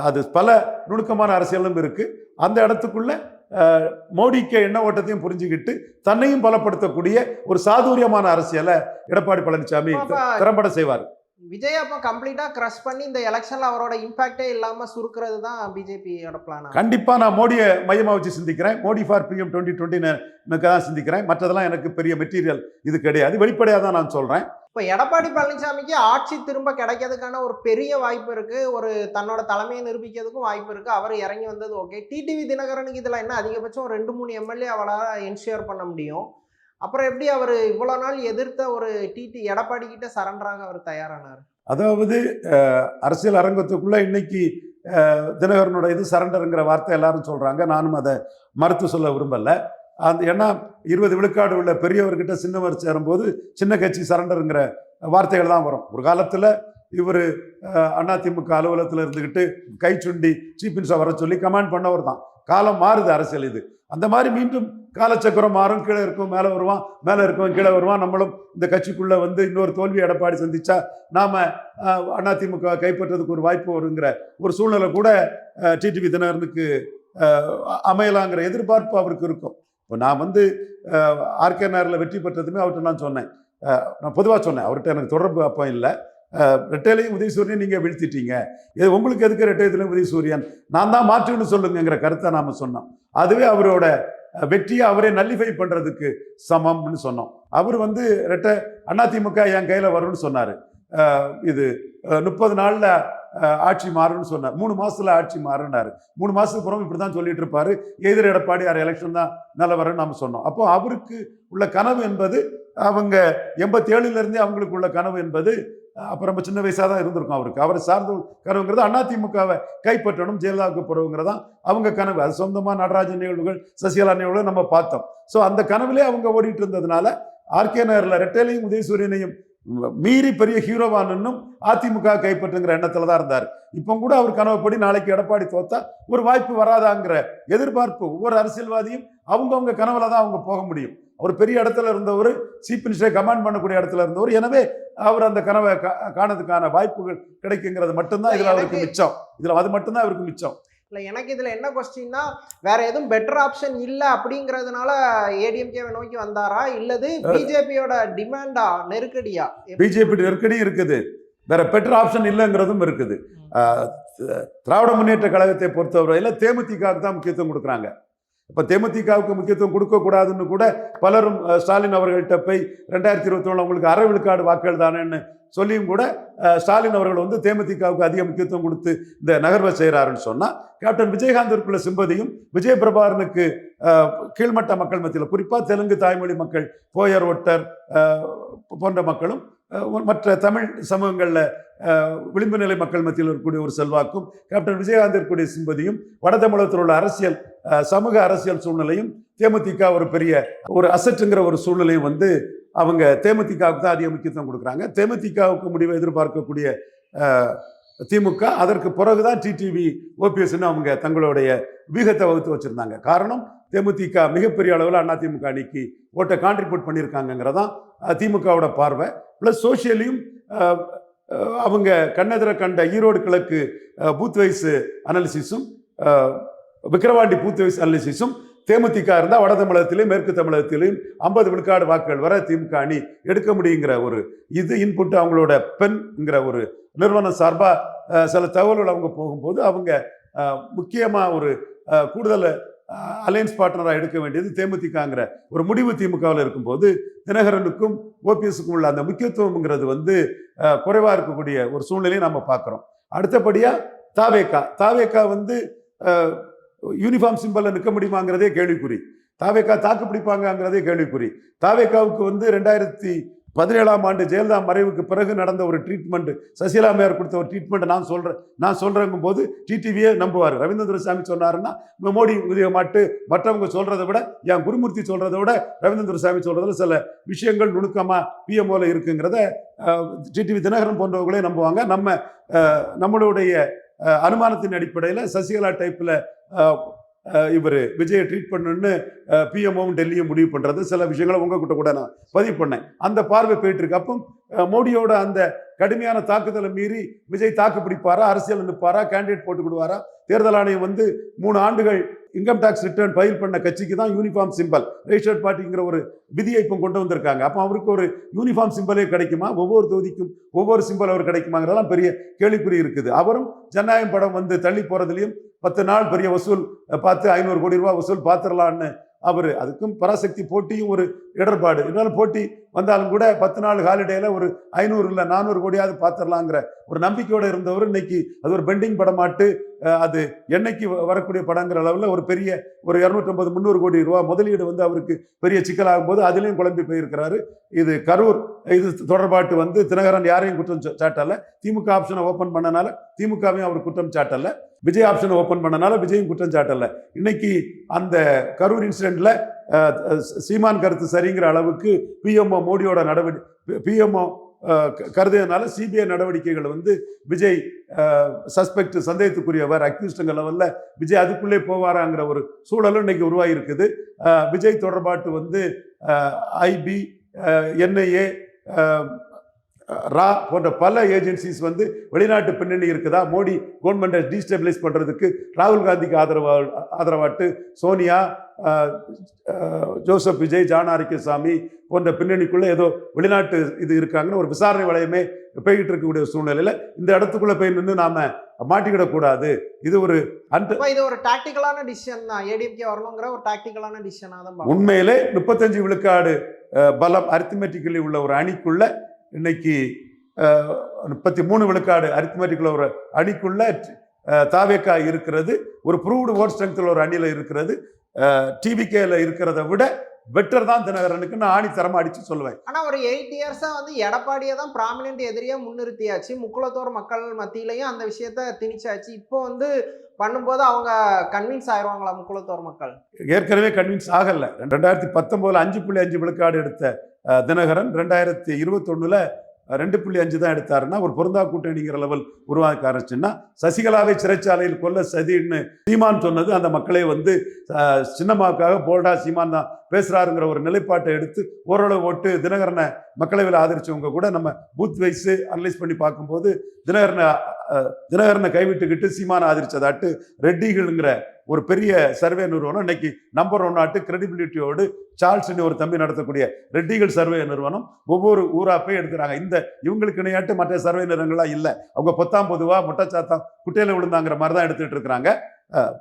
அது பல நுணுக்கமான அரசியலும் இருக்கு. அந்த இடத்துக்குள்ள மோடிக்கு எண்ண ஓட்டத்தையும் புரிஞ்சுக்கிட்டு தன்னையும் பலப்படுத்தக்கூடிய ஒரு சாதுரியமான அரசியலை எடப்பாடி பழனிசாமி திறம்பட செய்வார். விஜய் அப்போ கம்ப்ளீட்டா கிரஷ் பண்ணி இந்த எலெக்ஷன்ல அவரோட இம்பாக்டே இல்லாம சுருக்குறது தான் பிஜேபியோட பிளான். கண்டிப்பா நான் மோடியை மையமா வச்சு சிந்திக்கிறேன். மோடி ஃபார் பிஎம் 2020 தான் சிந்திக்கிறேன். மற்றதெல்லாம் எனக்கு பெரிய மெட்டீரியல் இது கிடையாது. வெளிப்படையாக தான் நான் சொல்றேன். இப்போ எடப்பாடி பழனிசாமிக்கு ஆட்சி திரும்ப கிடைக்கிறதுக்கான ஒரு பெரிய வாய்ப்பு இருக்கு. ஒரு தன்னோட தலைமையை நிரூபிக்கிறதுக்கும் வாய்ப்பு இருக்கு. அவர் இறங்கி வந்தது ஓகே. டிடிவி தினகரனுக்கு இதுல என்ன அதிகபட்சம் 2-3 எம்எல்ஏ அவளால் என்ஷூர் பண்ண முடியும். அப்புறம் எப்படி அவர் இவ்வளோ நாள் எதிர்த்த ஒரு எடப்பாடி கிட்ட சரண்டராக அவர் தயாரானார்? அதாவது அரசியல் அரங்கத்துக்குள்ள இன்னைக்கு தினகரனோட இது சரண்டருங்கிற வார்த்தை எல்லாரும் சொல்றாங்க. நானும் அதை மறுத்து சொல்ல விரும்பல. ஏன்னா 20 விழுக்காடு உள்ள பெரியவர்கிட்ட சின்னவர் சேரும்போது சின்ன கட்சி சரண்டருங்கிற வார்த்தைகள் தான் வரும். ஒரு காலத்தில் இவர் அதிமுக அலுவலகத்தில் இருந்துக்கிட்டு கை சுண்டி சீஃப் மினிஸ்டர் வர சொல்லி கமாண்ட் பண்ணவர் தான். காலம் மாறுது அரசியல் இது. அந்த மாதிரி மீண்டும் காலச்சக்கரம் மாறும். கீழே இருக்கும் மேலே வருவான், மேலே இருக்கும் கீழே வருவான். நம்மளும் இந்த கட்சிக்குள்ளே வந்து இன்னொரு தோல்வி எடப்பாடி சந்திச்சா நாம் அதிமுக கைப்பற்றதுக்கு ஒரு வாய்ப்பு வருங்கிற ஒரு சூழ்நிலை கூட டிடிவி தினகரனுக்கு அமையலாங்கிற எதிர்பார்ப்பு அவருக்கு இருக்கும். இப்போ நான் வந்து ஆர்கே நகரில் வெற்றி பெற்றதுமே அவர்கிட்ட நான் சொன்னேன். நான் பொதுவாக சொன்னேன், அவர்கிட்ட எனக்கு தொடர்பு அப்போ இல்லை. ரெட்டையிலையும் உதயசூரியன் நீங்கள் வீழ்த்திட்டீங்க, இது உங்களுக்கு எதுக்கு ரெட்டையத்திலையும் உதயசூரியன், நான் தான் மாற்றுன்னு சொல்லுங்கிற கருத்தை நாம் சொன்னோம். அதுவே அவரோட வெற்றியை அவரே நல்லிஃபை பண்ணுறதுக்கு சமம்னு சொன்னோம். அவர் வந்து ரெட்டை அதிமுக என் கையில் வரும்னு சொன்னார். இது 30 நாளில் ஆட்சி மாறுன்னு சொன்னார். 3 மாதத்தில் ஆட்சி மாறுனாரு. 3 மாதத்துக்கு அப்புறம் இப்படி தான் சொல்லிட்டு இருப்பாரு. எதிர் எடப்பாடி யார் எலெக்ஷன் தான் நல்ல வரன்னு நம்ம சொன்னோம். அப்போ அவருக்கு உள்ள கனவு என்பது, அவங்க 87 அவங்களுக்கு உள்ள கனவு என்பது அப்போ ரொம்ப சின்ன வயசாக தான் இருந்திருக்கும் அவருக்கு. அவரை சார்ந்த கனவுங்கிறது அதிமுகவை கைப்பற்றணும், ஜெயலலிதாவுக்கு போறவங்கிறதான் அவங்க கனவு. அது சொந்தமாக நடராஜன் நிகழ்வுகள், சசிகலா நிகழ்வுகள் நம்ம பார்த்தோம். ஸோ அந்த கனவுலேயே அவங்க ஓடிட்டு இருந்ததுனால ஆர்கே நகரில் ரெட்டையிலையும் உதயசூரியனையும் மீறி பெரிய ஹீரோவானும் அதிமுக கைப்பற்றுங்கிற எண்ணத்துல தான் இருந்தார். இப்போ கூட அவர் கனவுப்படி நாளைக்கு எடப்பாடி தோத்தா ஒரு வாய்ப்பு வராதாங்கிற எதிர்பார்ப்பு. ஒவ்வொரு அரசியல்வாதியும் அவங்கவுங்க கனவுல தான் அவங்க போக முடியும். அவர் பெரிய இடத்துல இருந்தவர், சீஃப் மினிஸ்டரை கமாண்ட் பண்ணக்கூடிய இடத்துல இருந்தவர். எனவே அவர் அந்த கனவை காணதுக்கான வாய்ப்புகள் கிடைக்குங்கிறது மட்டும்தான் இதுல அவருக்கு மிச்சம். இதுல அது மட்டும்தான் அவருக்கு மிச்சம். இல்லை, எனக்கு இதில் என்ன கொஸ்டின்னா, வேற எதுவும் பெட்டர் ஆப்ஷன் இல்லை அப்படிங்கிறதுனால ஏடிஎம்கே நோக்கி வந்தாரா, இல்லது பிஜேபியோட டிமாண்டா, நெருக்கடியா? பிஜேபி நெருக்கடி இருக்குது, வேற பெட்டர் ஆப்ஷன் இல்லைங்கிறதும் இருக்குது. திராவிட முன்னேற்ற கழகத்தை பொறுத்தவரையில் தேமுதிகவுக்கு தான் முக்கியத்துவம் கொடுக்குறாங்க. இப்போ தேமுதிகவுக்கு முக்கியத்துவம் கொடுக்கக்கூடாதுன்னு கூட பலரும் ஸ்டாலின் அவர்கள்ட்ட போய் 2021 உங்களுக்கு அரை விழுக்காடு வாக்குகள் தானேன்னு சொல்லியும் கூட ஸ்டாலின் அவர்கள் வந்து தேமுதிகவுக்கு அதிக முக்கியத்துவம் கொடுத்து இந்த நகர்வை செய்கிறாருன்னு சொன்னால், கேப்டன் விஜயகாந்திற்குள்ள சிம்பதியும் விஜய் பிரபாகரனுக்கு கீழ்மட்ட மக்கள் மத்தியில், குறிப்பாக தெலுங்கு தாய்மொழி மக்கள், போயர் ஒட்டர் போன்ற மக்களும் மற்ற தமிழ் சமூகங்களில் விளிம்பு நிலை மக்கள் மத்தியில் இருக்கக்கூடிய ஒரு செல்வாக்கும், கேப்டன் விஜயகாந்திற்குடைய சிம்பதியும், வட தமிழகத்தில் உள்ள அரசியல் சமூக அரசியல் சூழ்நிலையும், தேமுதிக ஒரு பெரிய ஒரு அசட்டுங்கிற ஒரு சூழ்நிலையும் வந்து அவங்க தேமுதிகவுக்கு தான் அதிக முக்கியத்துவம் கொடுக்குறாங்க. தேமுதிகவுக்கு முடிவை எதிர்பார்க்கக்கூடிய திமுக அதற்கு பிறகுதான் டிடிவி ஓபிஎஸ்ன்னு அவங்க தங்களுடைய வியூகத்தை வகுத்து வச்சிருந்தாங்க. காரணம், தேமுதிக மிகப்பெரிய அளவில் அதிமுக அணிக்கு ஓட்டை கான்ட்ரிபியூட் பண்ணியிருக்காங்கிறதான் திமுகவோட பார்வை. ப்ளஸ் சோசியலையும் அவங்க கண்ணெதிர கண்ட ஈரோடு கிழக்கு பூத் வைஸ் அனாலிசிஸும் விக்கிரவாண்டி பூத் வைஸ் அனாலிசிஸும் தேமுதிக இருந்தால் வட தமிழகத்திலையும் மேற்கு தமிழகத்திலையும் 50 விழுக்காடு வாக்குகள் வர திமுக அணி எடுக்க முடியுங்கிற ஒரு இது இன்புட் அவங்களோட பெண்ங்கிற ஒரு நிறுவனம் சார்பாக சில தகவல்கள் அவங்க போகும்போது அவங்க முக்கியமாக ஒரு கூடுதல் அலையன்ஸ் பார்ட்னராக எடுக்க வேண்டியது தேமுதிகங்கிற ஒரு முடிவு திமுகவில் இருக்கும்போது தினகரனுக்கும் ஓபிஎஸ்க்கும் உள்ள அந்த முக்கியத்துவம்ங்கிறது வந்து குறைவாக இருக்கக்கூடிய ஒரு சூழ்நிலையை நம்ம பார்க்குறோம். அடுத்தபடியாக தாவேக்கா வந்து யூனிஃபார்ம் சிம்பலில் நிற்க முடியுமாங்கிறதே கேள்விக்குறி. தாவேக்கா தாக்கு பிடிப்பாங்கிறதே கேள்விக்குறி. தாவேக்காவுக்கு வந்து 2017ஆம் ஆண்டு ஜெயலலிதா மறைவுக்கு பிறகு நடந்த ஒரு ட்ரீட்மெண்ட், சசிகலா அம்மையார் கொடுத்த ஒரு ட்ரீட்மெண்ட் நான் சொல்றேங்கும் போது டிடிவியே நம்புவார். ரவீந்திர துரைசாமி சொன்னாருன்னா மோடி உதய மாட்டு மற்றவங்க சொல்றதை விட, என் குருமூர்த்தி சொல்றதை விட ரவீந்திர துரைசாமி சொல்றதுல சில விஷயங்கள் நுணுக்கமா பிஎம்ஓல இருக்குங்கிறத டிடிவி தினகரன் போன்றவர்களே நம்புவாங்க. நம்மளுடைய அனுமானத்தின் அடிப்படையில் சசிகலா டைப்ல இவர் விஜயை ட்ரீட் பண்ணணும்னு பிஎம்ஓவும் டெல்லியும் முடிவு பண்றது சில விஷயங்களை உங்ககிட்ட கூட நான் பதிவு பண்ணேன். அந்த பார்வை போயிட்டு இருக்கு. அப்போ மோடியோட அந்த கடுமையான தாக்குதலை மீறி விஜய் தாக்கு பிடிப்பாரா, அரசியல் நிற்பாரா, கேண்டிடேட் போட்டு கொடுவாரா? தேர்தல் ஆணையம் வந்து 3 ஆண்டுகள் இன்கம் டாக்ஸ் ரிட்டர்ன் ஃபைல் பண்ண கட்சிக்கு தான் யூனிஃபார்ம் சிம்பல் ரெஜிஸ்டர்ட் பார்ட்டிங்கிற ஒரு விதியை இப்போ கொண்டு வந்திருக்காங்க. அப்போ அவருக்கு ஒரு யூனிஃபார்ம் சிம்பலே கிடைக்குமா? ஒவ்வொரு தொகுதிக்கும் ஒவ்வொரு சிம்பல் அவர் கிடைக்குமாங்கிறதெல்லாம் பெரிய கேள்விக்குறி இருக்குது. அவரும் ஜனநாயகம் படம் வந்து தள்ளி போறதுலையும் 10 நாள் பெரிய வசூல் பார்த்து 500 கோடி ரூபாய் வசூல் பார்த்துடலான்னு அவர், அதுக்கும் பராசக்தி போட்டியும் ஒரு இடர்பாடு. இருந்தாலும் போட்டி வந்தாலும் கூட 10 நாள் ஹாலிடேல ஒரு 500 இல்லை 400 கோடியாவது பார்த்துடலாங்கிற ஒரு நம்பிக்கையோடு இருந்தவர் இன்னைக்கு அது ஒரு பெண்டிங் படமாட்டு அது என்னைக்கு வரக்கூடிய படங்கிற அளவில் ஒரு பெரிய ஒரு 250-300 கோடி ரூபா முதலீடு வந்து அவருக்கு பெரிய சிக்கலாகும் போது அதுலேயும் குழம்பி போயிருக்கிறாரு. இது கரூர் இது தொடர்பாட்டு வந்து தினகரன் யாரையும் குற்றம் சாட்டல. திமுக ஆப்ஷனை ஓப்பன் பண்ணனால திமுகவையும் அவர் குற்றம் சாட்டல. விஜய் ஆப்ஷனை ஓப்பன் பண்ணனால விஜயும் குற்றம் சாட்டல. இன்னைக்கு அந்த கரூர் இன்சிடென்ட்ல சீமான் கருத்து சரிங்கிற அளவுக்கு பிஎம்ஓ மோடியோட பிஎம்ஓ கருதுனால சிபிஐ நடவடிக்கைகள் வந்து விஜய் சஸ்பெக்ட் சந்தேகத்துக்குரியவர் அக்யூஸ்டுங்கிற லெவல்ல விஜய் அதுக்குள்ளே போவாராங்கிற ஒரு சூழலும் இன்னைக்கு உருவாகி இருக்குது. விஜய் தொடர்பாட்டு வந்து ஐபி, என்ஐஏ, ரா போன்ற பல ஏஜென்சிஸ் வந்து வெளிநாட்டு பின்னணி இருக்குதா, மோடி கவர்மெண்ட்டை டீஸ்டெபிலைஸ் பண்ணுறதுக்கு ராகுல் காந்திக்கு ஆதரவாட்டு சோனியா, ஜோசப் விஜய், ஜான் ஆரோக்கியசாமி போன்ற பின்னணிக்குள்ளே ஏதோ வெளிநாட்டு இது இருக்காங்கன்னு ஒரு விசாரணை வளையமே போய்கிட்டு இருக்கக்கூடிய சூழ்நிலையில் இந்த இடத்துக்குள்ளே போய் நின்று நாம மாட்டிக்கிடக்கூடாது. இது ஒரு இது ஒரு டாக்டிக்கலான டிசிஷன் தான். ஏடிஎம்கே வரணுங்கிற ஒரு டாக்டிக்கலான டிசிஷனாக தான் உண்மையிலே 35 விழுக்காடு பலம் அரித்மெட்டிக்கலி உள்ள ஒரு அணிக்குள்ள இன்னைக்கு 33 விழுக்காடு அரித்மெட்டிக்குள்ள ஒரு அணிக்குள்ள தாவேக்கா இருக்கிறது. ஒரு ப்ரூவ்டு ஓட் ஸ்ட்ரெங்க்ல ஒரு அணியில இருக்கிறது. டிவிகேல இருக்கிறத விட பெட்டர் தான் தினகரனுக்கு நான் ஆணித்தரமா அடிச்சு சொல்லுவேன். ஆனா ஒரு 8 இயர்ஸா வந்து எடப்பாடியை தான் ப்ராமினென்ட் எதிரியா முன்னிறுத்தியாச்சு. முக்குளத்தோர் மக்கள் மத்தியிலையும் அந்த விஷயத்த திணிச்சாச்சு. இப்போ வந்து பண்ணும்போது அவங்க கன்வின்ஸ் ஆயிடுவாங்களா முக்குளத்தோர் மக்கள்? ஏற்கனவே கன்வின்ஸ் ஆகல. 2019 5.5 விழுக்காடு எடுத்த தினகரன் 2021 2.5 தான் எடுத்தாருன்னா ஒரு பொருந்தா கூட்டணிங்கிற லெவல் உருவாக்க ஆரம்பிச்சுன்னா சசிகலாவை சிறைச்சாலையில் கொல்ல சதின்னு சீமான் சொன்னது அந்த மக்களே வந்து சின்னமாவுக்காக போல்டா சீமான் தான் பேசுறாருங்கிற ஒரு நிலைப்பாட்டை எடுத்து ஓரளவு ஓட்டு தினகரனை மக்களவையில் ஆதரிச்சவங்க கூட நம்ம பூத் வைஸ் அனலைஸ் பண்ணி பார்க்கும்போது தினகரனை கைவிட்டுக்கிட்டு சீமானை ஆதரிச்சதாட்டு ரெட்டிகள்ங்கிற ஒரு பெரிய சர்வே நிறுவனம் இன்னைக்கு நம்பர் 1 ஆட்டு கிரெடிபிலிட்டியோடு சார்ல்ஸ் ஒரு தம்பி நடத்தக்கூடிய ரெட்டிகள் சர்வே நிறுவனம் ஒவ்வொரு ஊரா போய் எடுக்கிறாங்க. இந்த இவங்களுக்கு இணையாட்டு மற்ற சர்வே நிறுவனங்கள்லாம் இல்லை. அவங்க பொத்தாம் பொதுவா முட்டைச்சாத்தம் குட்டையில விழுந்தாங்கிற மாதிரி தான் எடுத்துட்டு இருக்கிறாங்க.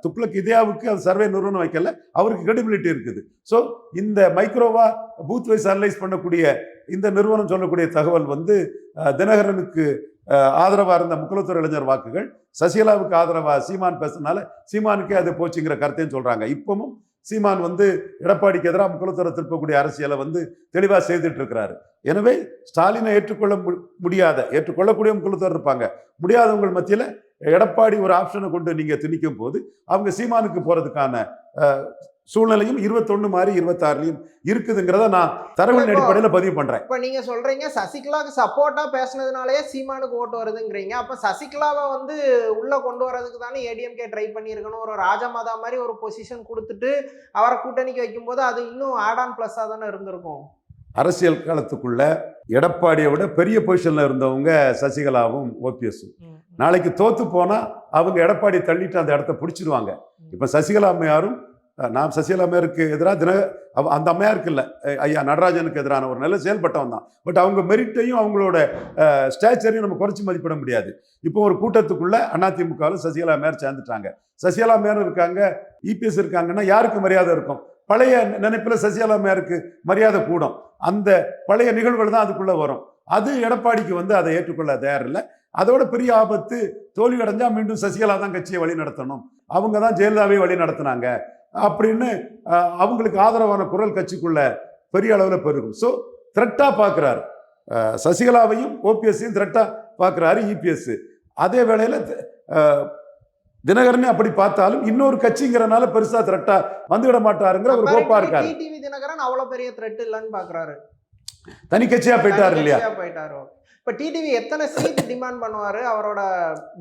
துக்ளக் இந்தியாவுக்கு அது சர்வே நிறுவனம் வைக்கல, அவருக்கு கிரெடிபிலிட்டி இருக்குது. ஸோ இந்த மைக்ரோவா பூத் வைஸ் அனலைஸ் பண்ணக்கூடிய இந்த நிறுவனம் சொல்லக்கூடிய தகவல் வந்து தினகரனுக்கு ஆதரவா இருந்த முக்குளத்தூர் இளைஞர் வாக்குகள் சசிகலாவுக்கு ஆதரவா சீமான் பேசுனால சீமானுக்கே அது போச்சுங்கிற கருத்தையும் சொல்றாங்க. இப்பவும் சீமான் வந்து எடப்பாடிக்கு எதிராக முக்குளத்தூரை திருப்பக்கூடிய அரசியலை வந்து தெளிவாக செய்துட்டு இருக்கிறாரு. எனவே ஸ்டாலினை ஏற்றுக்கொள்ளக்கூடிய முக்குளத்தூர் இருப்பாங்க. முடியாதவங்க மத்தியில் எடப்பாடி ஒரு ஆப்ஷனை கொண்டு நீங்க திணிக்கும் போது அவங்க சீமானுக்கு போறதுக்கான சூழ்நிலையும் 21 மாதிரி 26 இருக்குதுங்கிறத நான் தரவின் அடிப்படையில் பதிவு பண்றேன். இப்ப நீங்க சொல்றீங்க சசிகலாவுக்கு சப்போர்ட்டா பேசினதுனாலயே சீமானுக்கு ஓட்டு வருதுங்கிறீங்க. அப்ப சசிகலாவை வந்து உள்ள கொண்டு வரதுக்கு தானே ஏடிஎம்கே ட்ரை பண்ணியிருக்கணும். ஒரு ராஜமாதா மாதிரி ஒரு பொசிஷன் கொடுத்துட்டு அவரை கூட்டணிக்கு வைக்கும் போது அது இன்னும் ஆட் ஆன் பிளஸ்ஸா தானே இருந்திருக்கும். அரசியல் காலத்துக்குள்ள எடப்பாடியை விட பெரிய பொசிஷன்ல இருந்தவங்க சசிகலாவும் ஓபிஎஸும். நாளைக்கு தோத்து போனா அவங்க எடப்பாடி தள்ளிட்டு அந்த இடத்த பிடிச்சிருவாங்க. இப்ப சசிகலா அம்மையாரும் நான் சசிகலா அம்மையாருக்கு எதிராக அந்த அம்மையாருக்கு இல்லை, ஐயா நடராஜனுக்கு எதிரான ஒரு நல்ல செயல்பட்டவன் தான். பட் அவங்க மெரிட்டையும் அவங்களோட ஸ்டேச்சரையும் நம்ம குறைச்சி மதிப்பிட முடியாது. இப்போ ஒரு கூட்டத்துக்குள்ள அதிமுகவில் சசிகலா அம்மையார் சேர்ந்துட்டாங்க. சசிகலா அம்மையாரும் இருக்காங்க, இபிஎஸ் இருக்காங்கன்னா யாருக்கு மரியாதை இருக்கும்? பழைய நினைப்பில் சசிகலா அம்மையாருக்கு மரியாதை கூடும். அந்த பழைய நிகழ்வுகள் தான் அதுக்குள்ள வரும். அது எடப்பாடிக்கு வந்து அதை ஏற்றுக்கொள்ள தயாரில்லை. அதோட பெரிய ஆபத்து, தோல்வி அடைஞ்சா மீண்டும் சசிகலா தான் கட்சியை வழி நடத்தணும், அவங்க தான் ஜெயலலிதாவை வழி நடத்தினாங்க அப்படின்னு அவங்களுக்கு ஆதரவான குரல் கட்சிக்குள்ள பெரிய அளவில் பெருகும். ஸோ த்ரெட்டா பார்க்குறாரு, சசிகலாவையும் ஓபிஎஸ்ஸையும் த்ரெட்டா பார்க்குறாரு இபிஎஸ். அதே வேளையில் தினகரனே அப்படி பார்த்தாலும் இன்னொரு கட்சிங்கிறனால பெருசா த்ரெட்டா வந்துவிட மாட்டாருங்கிற ஒரு கோப்பா இருக்காரு. டிடிவி தினகரன் அவ்வளவு பெரிய த்ரெட் இல்லைன்னு பாக்குறாரு, தனி கட்சியா போயிட்டாரு இல்லையா? போயிட்டாரு. இப்ப டிடிவி எத்தனை சீட் டிமாண்ட் பண்ணுவாரு? அவரோட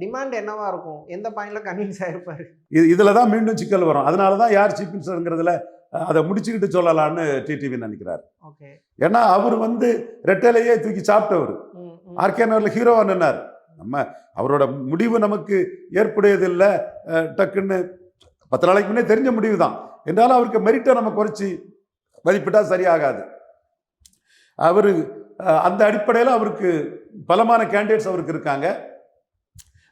டிமாண்ட் என்னவா இருக்கும்? எந்த பாயிண்ட்ல கன்வின்ஸ் ஆயிருப்பாரு? இதுலதான் மீண்டும் சிக்கல் வரும். அதனாலதான் யார் சீஃப் மினிஸ்டர்ங்கிறதுல அதை முடிச்சுக்கிட்டு சொல்லலாம்னு டிடிவி நினைக்கிறாரு. ஏன்னா அவர் வந்து ரெட்டையிலேயே தூக்கி சாப்பிட்டவர், ஆர்கே நகர்ல ஹீரோவா நின்னார். நம்ம அவரோட முடிவு நமக்கு ஏற்புடையதில்லை, டக்குன்னு 10 நாளைக்கு முன்னே தெரிஞ்ச முடிவு தான் என்றாலும் அவருக்கு மெரிட்டை நம்ம குறைச்சி மதிப்பிட்டா சரியாகாது. அவர் அந்த அடிப்படையில் அவருக்கு பலமான கேண்டிடேட்ஸ் அவருக்கு இருக்காங்க.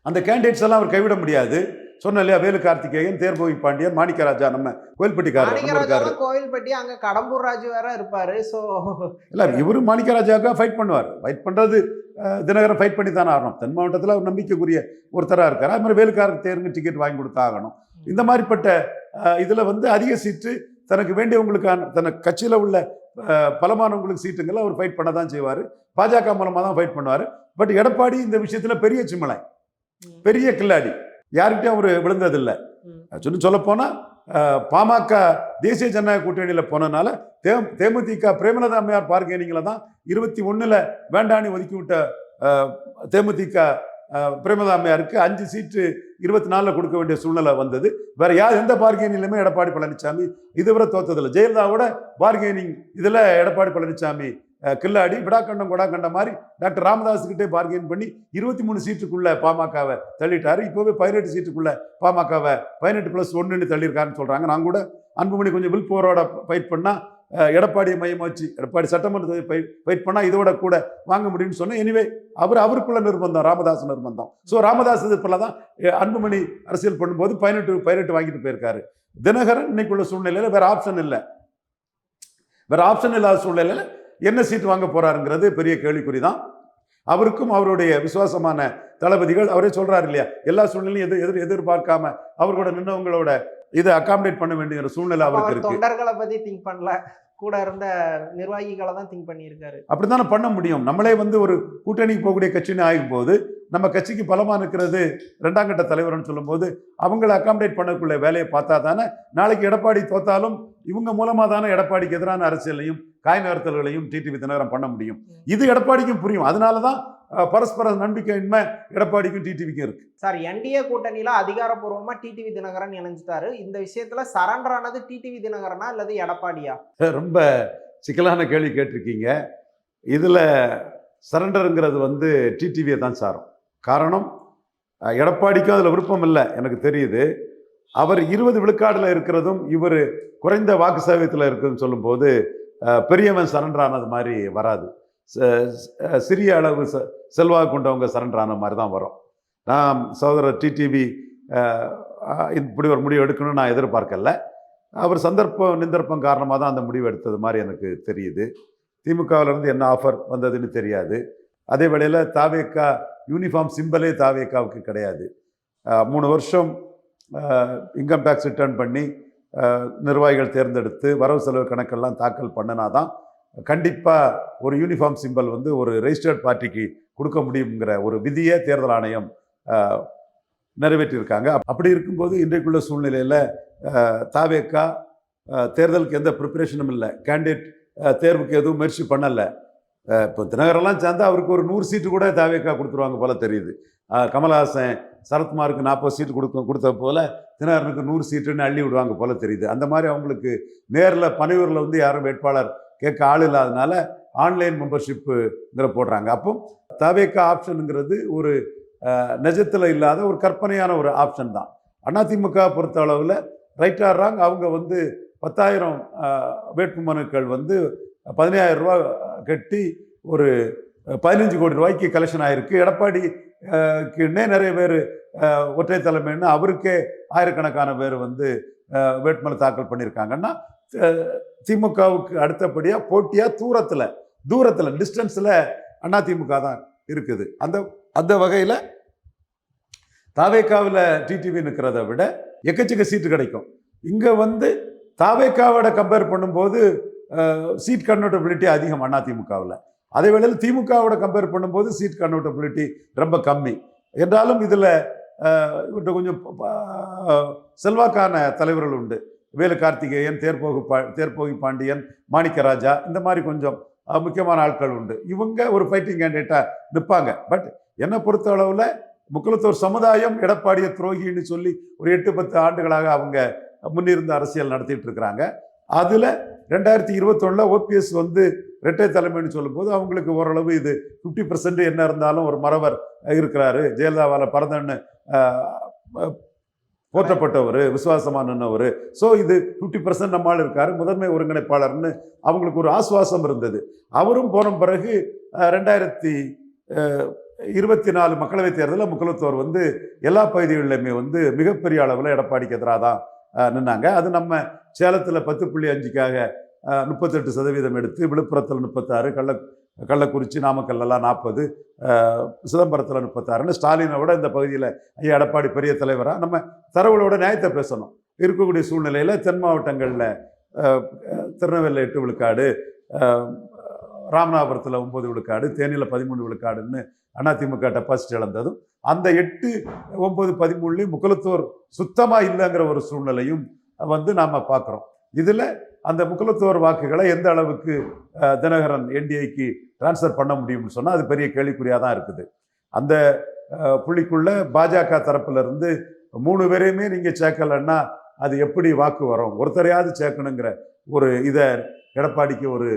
அந்த கேண்டிடேட்ஸ் எல்லாம் அவர் கைவிட முடியாது. சொன்ன இல்லையா, வேலு கார்த்திகேயன், தேர்போகி பாண்டியன், மாணிக்கராஜா, நம்ம கோயில்பட்டிக்காரர், கோயில்பட்டி அங்க கடம்பூர் ராஜு வேற இருப்பாரு. ஸோ இல்லை, இவரு மாணிக்கராஜாவுக்காக ஃபைட் பண்ணுவார். ஃபைட் பண்ணுறது தினகரன் ஃபைட் பண்ணி தானே ஆகணும். தென் மாவட்டத்தில் அவர் நம்பிக்கைக்குரிய ஒருத்தராக இருக்கார். அது மாதிரி வேலு கார்த்திகேயனுக்கு டிக்கெட் வாங்கி கொடுத்தாகணும். இந்த மாதிரிப்பட்ட இதில் வந்து அதிக சீட்டு தனக்கு வேண்டியவங்களுக்கான தனக்கு கட்சியில் உள்ள பலமானவங்களுக்கு சீட்டுங்களை அவர் ஃபைட் பண்ண தான் செய்வார். பாஜக மூலமாக தான் ஃபைட் பண்ணுவார். பட் எடப்பாடி இந்த விஷயத்தில் பெரிய சிம்மலை, பெரிய கில்லாடி, யார்கிட்டையும் அவர் விழுந்ததில்லை. சொல்லப்போனால் பாமக தேசிய ஜனநாயக கூட்டணியில் போனதுனால தேமுதிக பிரேமலதா அம்மையார் பார்கெனிங்கில் தான் 21 வேண்டாணி ஒதுக்கிவிட்ட தேமுதிக பிரேமலதா அம்மையாருக்கு 5 சீட்டு 24 கொடுக்க வேண்டிய சூழ்நிலை வந்தது. வேற யார் எந்த பார்கெனிலுமே எடப்பாடி பழனிசாமி இதுவரை தோத்ததில்லை. ஜெயலலிதாவோட பார்கெனிங் இதில் எடப்பாடி பழனிசாமி கில்லாடி, விடாக்கண்டம் கொடாக்கண்டம் மாதிரி டாக்டர் ராமதாஸுக்கிட்டே பார்கெயின் பண்ணி 23 சீட்டுக்குள்ள பாமகவை தள்ளிட்டாரு. இப்போவே 18 சீட்டுக்குள்ள பாமகவை 18+1 தள்ளியிருக்காருன்னு சொல்றாங்க. நான் கூட அன்புமணி கொஞ்சம் வில் போரோட ஃபைட் பண்ணா எடப்பாடியை மையமா வச்சு எடப்பாடி சட்டமன்றத்தை ஃபைட் பண்ணா இதோட கூட வாங்க முடியும்னு சொன்னேன். எனிவே அவருக்குள்ள நிர்பந்தம், ராமதாஸ் நிர்பந்தம். ஸோ ராமதாஸ் இதுக்குள்ள தான் அன்புமணி அரசியல் பண்ணும்போது 18 வாங்கிட்டு போயிருக்காரு. தினகரன் இன்னைக்குள்ள சூழ்நிலையில வேற ஆப்ஷன் இல்லை. வேற ஆப்ஷன் இல்லாத சூழ்நிலையில என்ன சீட்டு வாங்க போறாருங்கிறது பெரிய கேள்விக்குறி தான். அவருக்கும் அவருடைய விசுவாசமான தளபதிகள் அவரே சொல்றாரு இல்லையா, எல்லா சூழ்நிலையும் எதிர்பார்க்காம அவர்களோட நின்னவங்களோட இதை அகாமடேட் பண்ண வேண்டிய சூழ்நிலை அவருக்கு இருக்கு. தொண்டர்களை பத்தி திங்க் பண்ணல, கூட இருந்த நிர்வாகிகளை தான் திங்க் பண்ணியிருக்காரு. அப்படித்தானே பண்ண முடியும். நம்மளே வந்து ஒரு கூட்டணிக்கு போகக்கூடிய கட்சின்னு ஆகும் போது நம்ம கட்சிக்கு பலமா இருக்கிறது 2ஆம் கட்ட தலைவர்னு சொல்லும் போது அவங்களை அகாமடேட் பண்ணக்குள்ள வேலையை பார்த்தா தானே நாளைக்கு எடப்பாடி தோத்தாலும் இவங்க மூலமா தானே எடப்பாடிக்கு எதிரான அரசியலையும் காய் நகர்த்தல்களையும் டிடிவி தினகரன் பண்ண முடியும். இது எடப்பாடிக்கும் புரியும். அதனாலதான் பரஸ்பர நம்பிக்கையின்மை எடப்பாடிக்கும் டிடிவிக்கும் இருக்கு. சார், என்டிஏ கூட்டணியில அதிகாரப்பூர்வமா டிடிவி தினகரன் இணைஞ்சிட்டாரு. இந்த விஷயத்துல சரண்டர் ஆனது டிடிவி தினகரனா அல்லது எடப்பாடியா? ரொம்ப சிக்கலான கேள்வி கேட்டிருக்கீங்க. இதுல சரண்டருங்கிறது வந்து டிடிவியை தான் சாரும். காரணம், எடப்பாடிக்கும் அதில் விருப்பம் இல்லை எனக்கு தெரியுது. அவர் 20 விழுக்காடுல இருக்கிறதும் இவர் குறைந்த வாக்கு சதவீதத்தில் இருக்குதுன்னு சொல்லும்போது பெரியவன் சரண்டர் ஆனது மாதிரி வராது. சிறிய அளவு செல்வாக்கு கொண்டவங்க சரண்டர் ஆன மாதிரி தான் வரும். நான் சகோதரர் டிடிவி இப்படி ஒரு முடிவு எடுக்கணும்னு நான் எதிர்பார்க்கல. அவர் நிந்தர்ப்பம் காரணமாக தான் அந்த முடிவு எடுத்தது மாதிரி எனக்கு தெரியுது. திமுகவிலேருந்து என்ன ஆஃபர் வந்ததுன்னு தெரியாது. அதே வேளையில் தாவேக்கா யூனிஃபார்ம் சிம்பலே தாவேக்காவுக்கு கிடையாது. 3 வருஷம் இன்கம் டேக்ஸ் ரிட்டர்ன் பண்ணி நிர்வாகிகள் தேர்ந்தெடுத்து வரவு செலவு கணக்கெல்லாம் தாக்கல் பண்ணினாதான் கண்டிப்பாக ஒரு யூனிஃபார்ம் சிம்பல் வந்து ஒரு ரெஜிஸ்டர்ட் பார்ட்டிக்கு கொடுக்க முடியுங்கிற ஒரு விதியை தேர்தல் ஆணையம் நிறைவேற்றியிருக்காங்க. அப்படி இருக்கும்போது இன்றைக்குள்ள சூழ்நிலையில் தாவேக்கா தேர்தலுக்கு எந்த ப்ரிப்பரேஷனும் இல்லை, கேண்டிடேட் தேர்வுக்கு எதுவும் முயற்சி பண்ணலை. இப்போ தினகரெல்லாம் சேர்ந்து அவருக்கு ஒரு 100 சீட்டு கூட தாவேக்கா கொடுத்துருவாங்க போல தெரியுது. கமல்ஹாசன் சரத்குமாருக்கு 40 சீட்டு கொடுத்த போல தினகரனுக்கு 100 சீட்டுன்னு அள்ளி விடுவாங்க போல தெரியுது. அந்த மாதிரி அவங்களுக்கு நேரில் பனையூரில் வந்து யாரும் வேட்பாளர் கேட்க ஆள் இல்லாதனால ஆன்லைன் மெம்பர்ஷிப்புங்கிற போடுறாங்க. அப்போ தவேகா ஆப்ஷனுங்கிறது ஒரு நிஜத்தில் இல்லாத ஒரு கற்பனையான ஒரு ஆப்ஷன் தான். அதிமுக பொறுத்த அளவில் ரைட் ஆர் ராங், அவங்க வந்து 10,000 வேட்புமனுக்கள் வந்து 15,000 ரூபா கட்டி ஒரு 15 கோடி ரூபாய்க்கு கலெக்ஷன் ஆயிருக்கு. எடப்பாடிக்குன்னே நிறைய பேர் ஒற்றை தலைமைன்னு அவருக்கே ஆயிரக்கணக்கான பேர் வந்து வேட்புமனு தாக்கல் பண்ணியிருக்காங்கன்னா, திமுகவுக்கு அடுத்தபடியாக போட்டியாக தூரத்தில் டிஸ்டன்ஸில் அதிமுக தான் இருக்குது. அந்த வகையில் தாவேக்காவில் டிடிவி நிற்கிறத விட எக்கச்சக்க சீட்டு கிடைக்கும். இங்கே வந்து தாவேக்காவோட கம்பேர் பண்ணும்போது சீட் கன்வெர்டபிலிட்டி அதிகம் அதிமுகவில். அதே வேளையில் திமுகவோட கம்பேர் பண்ணும்போது சீட் கன்வெர்டபிலிட்டி ரொம்ப கம்மி. என்றாலும் இதில் இவர்கிட்ட கொஞ்சம் செல்வாக்கான தலைவர்கள் உண்டு. வேலு கார்த்திகேயன், தேர்போகி பாண்டியன், மாணிக்கராஜா, இந்த மாதிரி கொஞ்சம் முக்கியமான ஆட்கள் உண்டு. இவங்க ஒரு ஃபைட்டிங் கேண்டிடேட்டாக நிற்பாங்க. பட் என்னை பொறுத்த அளவில் முக்குளத்தூர் சமுதாயம் எடப்பாடியை துரோகின்னு சொல்லி ஒரு 8-10 ஆண்டுகளாக அவங்க முன்னிருந்து அரசியல் நடத்திட்டு இருக்கிறாங்க. அதில் 2021 ஓபிஎஸ் வந்து இரட்டை தலைமைன்னு சொல்லும்போது அவங்களுக்கு ஓரளவு இது 50% என்ன இருந்தாலும் ஒரு மறவர் இருக்கிறாரு, ஜெயலலிதாவால் பரதன்னு போற்றப்பட்டவர், விசுவாசமானவர். ஸோ இது 50% நம்மால் இருக்காரு, முதன்மை ஒருங்கிணைப்பாளர்னு அவங்களுக்கு ஒரு ஆசுவாசம் இருந்தது. அவரும் போன பிறகு 2024 மக்களவைத் தேர்தலில் முக்குளத்தோர் வந்து எல்லா பகுதிகளிலுமே வந்து மிகப்பெரிய அளவில் எடப்பாடிக்கு எதிராக தான் நின்னாங்க. அது நம்ம சேலத்தில் 10.5க்காக 38% எடுத்து, விழுப்புரத்தில் 36, கள்ளக்குறிச்சி, நாமக்கல்லாம் 40, சிதம்பரத்தில் 36ன்னு ஸ்டாலினை விட இந்த பகுதியில் ஐயா எடப்பாடி பெரிய தலைவராக நம்ம தரவுகளோட நியாயத்தை பேசணும். இருக்கக்கூடிய சூழ்நிலையில் தென் மாவட்டங்களில் திருநெல்வேலியில் 8 விழுக்காடு, ராமநாதபுரத்தில் 9 விழுக்காடு, தேனியில் 13 விழுக்காடுன்னு அதிமுக டெபாசிட் இழந்ததும், அந்த 8, 9, 13 முக்குளத்தூர் சுத்தமாக இல்லைங்கிற ஒரு சூழ்நிலையும் வந்து நாம் பார்க்குறோம். இதில் அந்த முக்குளத்தூர் வாக்குகளை எந்த அளவுக்கு தினகரன் என்டிஏக்கு டிரான்ஸ்ஃபர் பண்ண முடியும்னு சொன்னால் அது பெரிய கேள்விக்குறியாக தான் இருக்குது. அந்த புள்ளிக்குள்ள பாஜக தரப்பிலிருந்து 3 பேரையுமே நீங்கள் சேர்க்கலைன்னா அது எப்படி வாக்கு வரும், ஒருத்தரையாவது சேர்க்கணுங்கிற ஒரு இதை எடப்பாடிக்கு ஒரு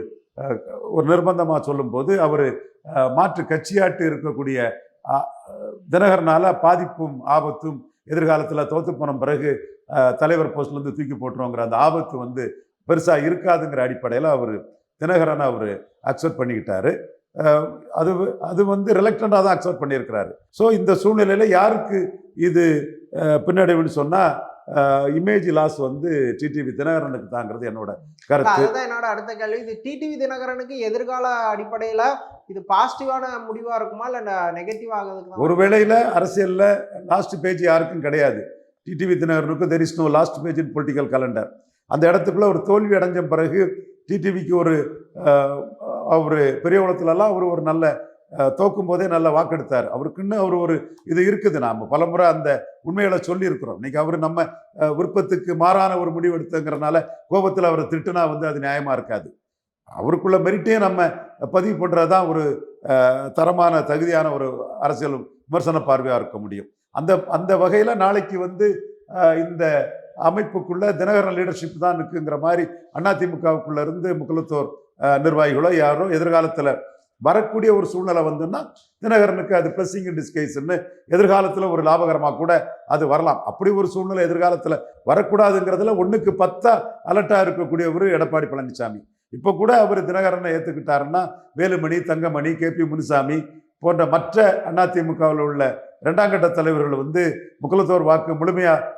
நிர்பந்தமாக சொல்லும்போது அவர் மாற்று கட்சியாட்டு இருக்கக்கூடிய தினகரனால பாதிப்பும் ஆபத்தும் எதிர்காலத்தில் தோத்து போன பிறகு தலைவர் போஸ்ட்லேருந்து தூக்கி போட்டுருவோங்கிற அந்த ஆபத்து வந்து பெருசாக இருக்காதுங்கிற அடிப்படையில் அவர் தினகரனை அவர் அக்செப்ட் பண்ணிக்கிட்டாரு. அது வந்து ரிலக்டண்டாக தான் அக்செப்ட் பண்ணியிருக்கிறாரு. ஸோ இந்த சூழ்நிலையில் யாருக்கு இது பின்னடைவுன்னு சொன்னால் இமேஜ் லாஸ் வந்து டிடிவி தினகரனுக்கு தாங்கிறது என்னோட கருத்து. அதுதான் என்னோட அடுத்த கேள்வி. இது டிடிவி தினகரனுக்கு எதிர்கால அடிப்படையில் இது பாசிட்டிவான முடிவாக இருக்குமா இல்லை நெகட்டிவ் ஆகுதுக்கு? ஒரு வேளையில் அரசியலில் லாஸ்ட் பேஜ் யாருக்கும் கிடையாது. டிடிவி தினகரனுக்கு there is no last page in political calendar. அந்த இடத்துக்குள்ள ஒரு தோல்வி அடைஞ்ச பிறகு டிடிவிக்கு அவர் பெரிய உலகத்துலலாம் அவர் ஒரு நல்ல தோக்கும் போதே நல்ல வாக்கெடுத்தார். அவருக்குன்னு ஒரு இது இருக்குது. நாம் பலமுறை அந்த உண்மைகளை சொல்லியிருக்கிறோம். இன்னைக்கு அவர் நம்ம விருப்பத்துக்கு மாறான ஒரு முடிவு எடுத்துங்கிறனால கோபத்தில் அவரை திட்டுனா வந்து அது நியாயமாக இருக்காது. அவருக்குள்ள மெரிட்டே நம்ம பதிவு பண்ணுறது தான் ஒரு தரமான தகுதியான ஒரு அரசியல் விமர்சன பார்வையாக இருக்க முடியும். அந்த வகையில் நாளைக்கு வந்து இந்த அமைப்புக்குள்ள தினகரன் லீடர்ஷிப் தான் இருக்குங்கிற மாதிரி அதிமுகவுக்குள்ள இருந்து முக்குளத்தோர் நிர்வாகிகளோ யாரோ எதிர்காலத்தில் வரக்கூடிய ஒரு சூழ்நிலை வந்துன்னா தினகரனுக்கு அது பிளஸிங் இன் டிஸ்கைஸ்ன்னு எதிர்காலத்தில் ஒரு லாபகரமாக கூட அது வரலாம். அப்படி ஒரு சூழ்நிலை எதிர்காலத்தில் வரக்கூடாதுங்கிறதுல 1க்கு 10 அலர்ட்டாக இருக்கக்கூடியவர் எடப்பாடி பழனிசாமி. இப்போ கூட அவர் தினகரனை ஏற்றுக்கிட்டாருன்னா வேலுமணி, தங்கமணி, கேபி முனுசாமி போன்ற மற்ற அதிமுகவில் உள்ள 2ஆம் கட்ட தலைவர்கள் வந்து முக்குளத்தோர் வாக்கு முழுமையாக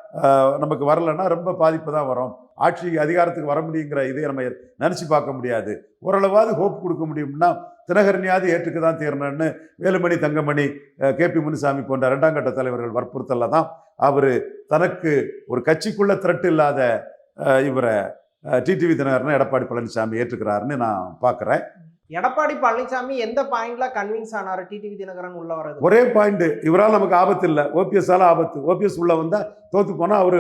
நமக்கு வரலைன்னா ரொம்ப பாதிப்பு தான் வரும். ஆட்சி அதிகாரத்துக்கு வர முடியுங்கிற இதை நம்ம நினச்சி பார்க்க முடியாது. ஓரளவாவது ஹோப் கொடுக்க முடியும்னா தினகரனையாவது ஏற்றுக்க தான் தீரணும்னு வேலுமணி, தங்கமணி, கேபி முனுசாமி போன்ற 2ஆம் கட்ட தலைவர்கள் வற்புறுத்தல தான் அவர் தனக்கு ஒரு கட்சிக்குள்ள திரட்டு இல்லாத இவரை டிடிவி தினகரனை எடப்பாடி பழனிசாமி ஏற்றுக்கிறாருன்னு நான் பார்க்குறேன். எடப்பாடி பழனிசாமி எந்த பாயிண்ட்ல கன்வின்ஸ் ஆனாரு டிடிவி தினகரன் உள்ள வர்றது? ஒரே பாயிண்ட், இவரால் நமக்கு ஆபத்து இல்லை, ஓபிஎஸ்ஸால ஆபத்து. ஓபிஎஸ் உள்ள வந்தால் தோத்து போனால் அவர்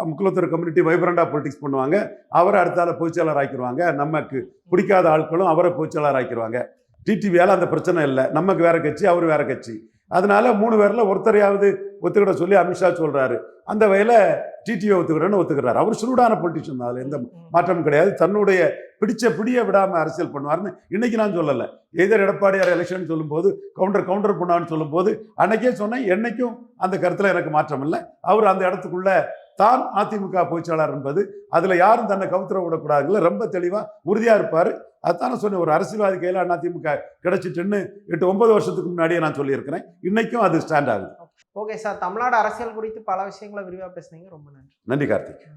முக்குளத்தூர் கம்யூனிட்டி வைப்ரண்டாக பொலிட்டிக்ஸ் பண்ணுவாங்க, அவரை அடுத்தால பொதுச்செயலாளர் ஆக்கிடுவாங்க. நமக்கு பிடிக்காத ஆட்களும் அவரை பொதுச்செயலாளர் ஆக்கிடுவாங்க. டிடிவியால் அந்த பிரச்சனை இல்லை, நமக்கு வேற கட்சி, அவர் வேற கட்சி. அதனால 3 பேரில் ஒருத்தரையாவது ஒத்துக்கிட சொல்லி அமித்ஷா சொல்றாரு. அந்த வகையில் டிடிவியை ஒத்துக்கிறேன்னு ஒத்துக்கிறாரு. அவர் சுருடான பொலிட்டிஷியன், அதில் எந்த மாற்றமும் கிடையாது. தன்னுடைய பிடிச்ச பிடிய விடாம அரசியல் பண்ணுவாருன்னு இன்னைக்கு நான் சொல்லலை. எதிர் எடப்பாடியார் எலெக்ஷன் சொல்லும்போது கவுண்டர் பண்ணான்னு சொல்லும்போது அன்னைக்கே சொன்னேன். என்னைக்கும் அந்த கருத்துல எனக்கு மாற்றம் இல்லை. அவர் அந்த இடத்துக்குள்ள தான் அதிமுக பொதுச்செயலாளர் என்பது அதுல யாரும் தன்னை கவுத்துற விடக்கூடாதுல ரொம்ப தெளிவா உறுதியா இருப்பாரு. அதுதானே சொன்னேன், ஒரு அரசியல்வாதி கையில அதிமுக கிடைச்சிட்டுன்னு 8-9 வருஷத்துக்கு முன்னாடியே நான் சொல்லியிருக்கிறேன். இன்னைக்கும் அது ஸ்டாண்ட் ஆகுது. ஓகே சார், தமிழ்நாடு அரசியல் குறித்து பல விஷயங்களை விரிவாக பேசுனீங்க. ரொம்ப நன்றி. நன்றி கார்த்திக்.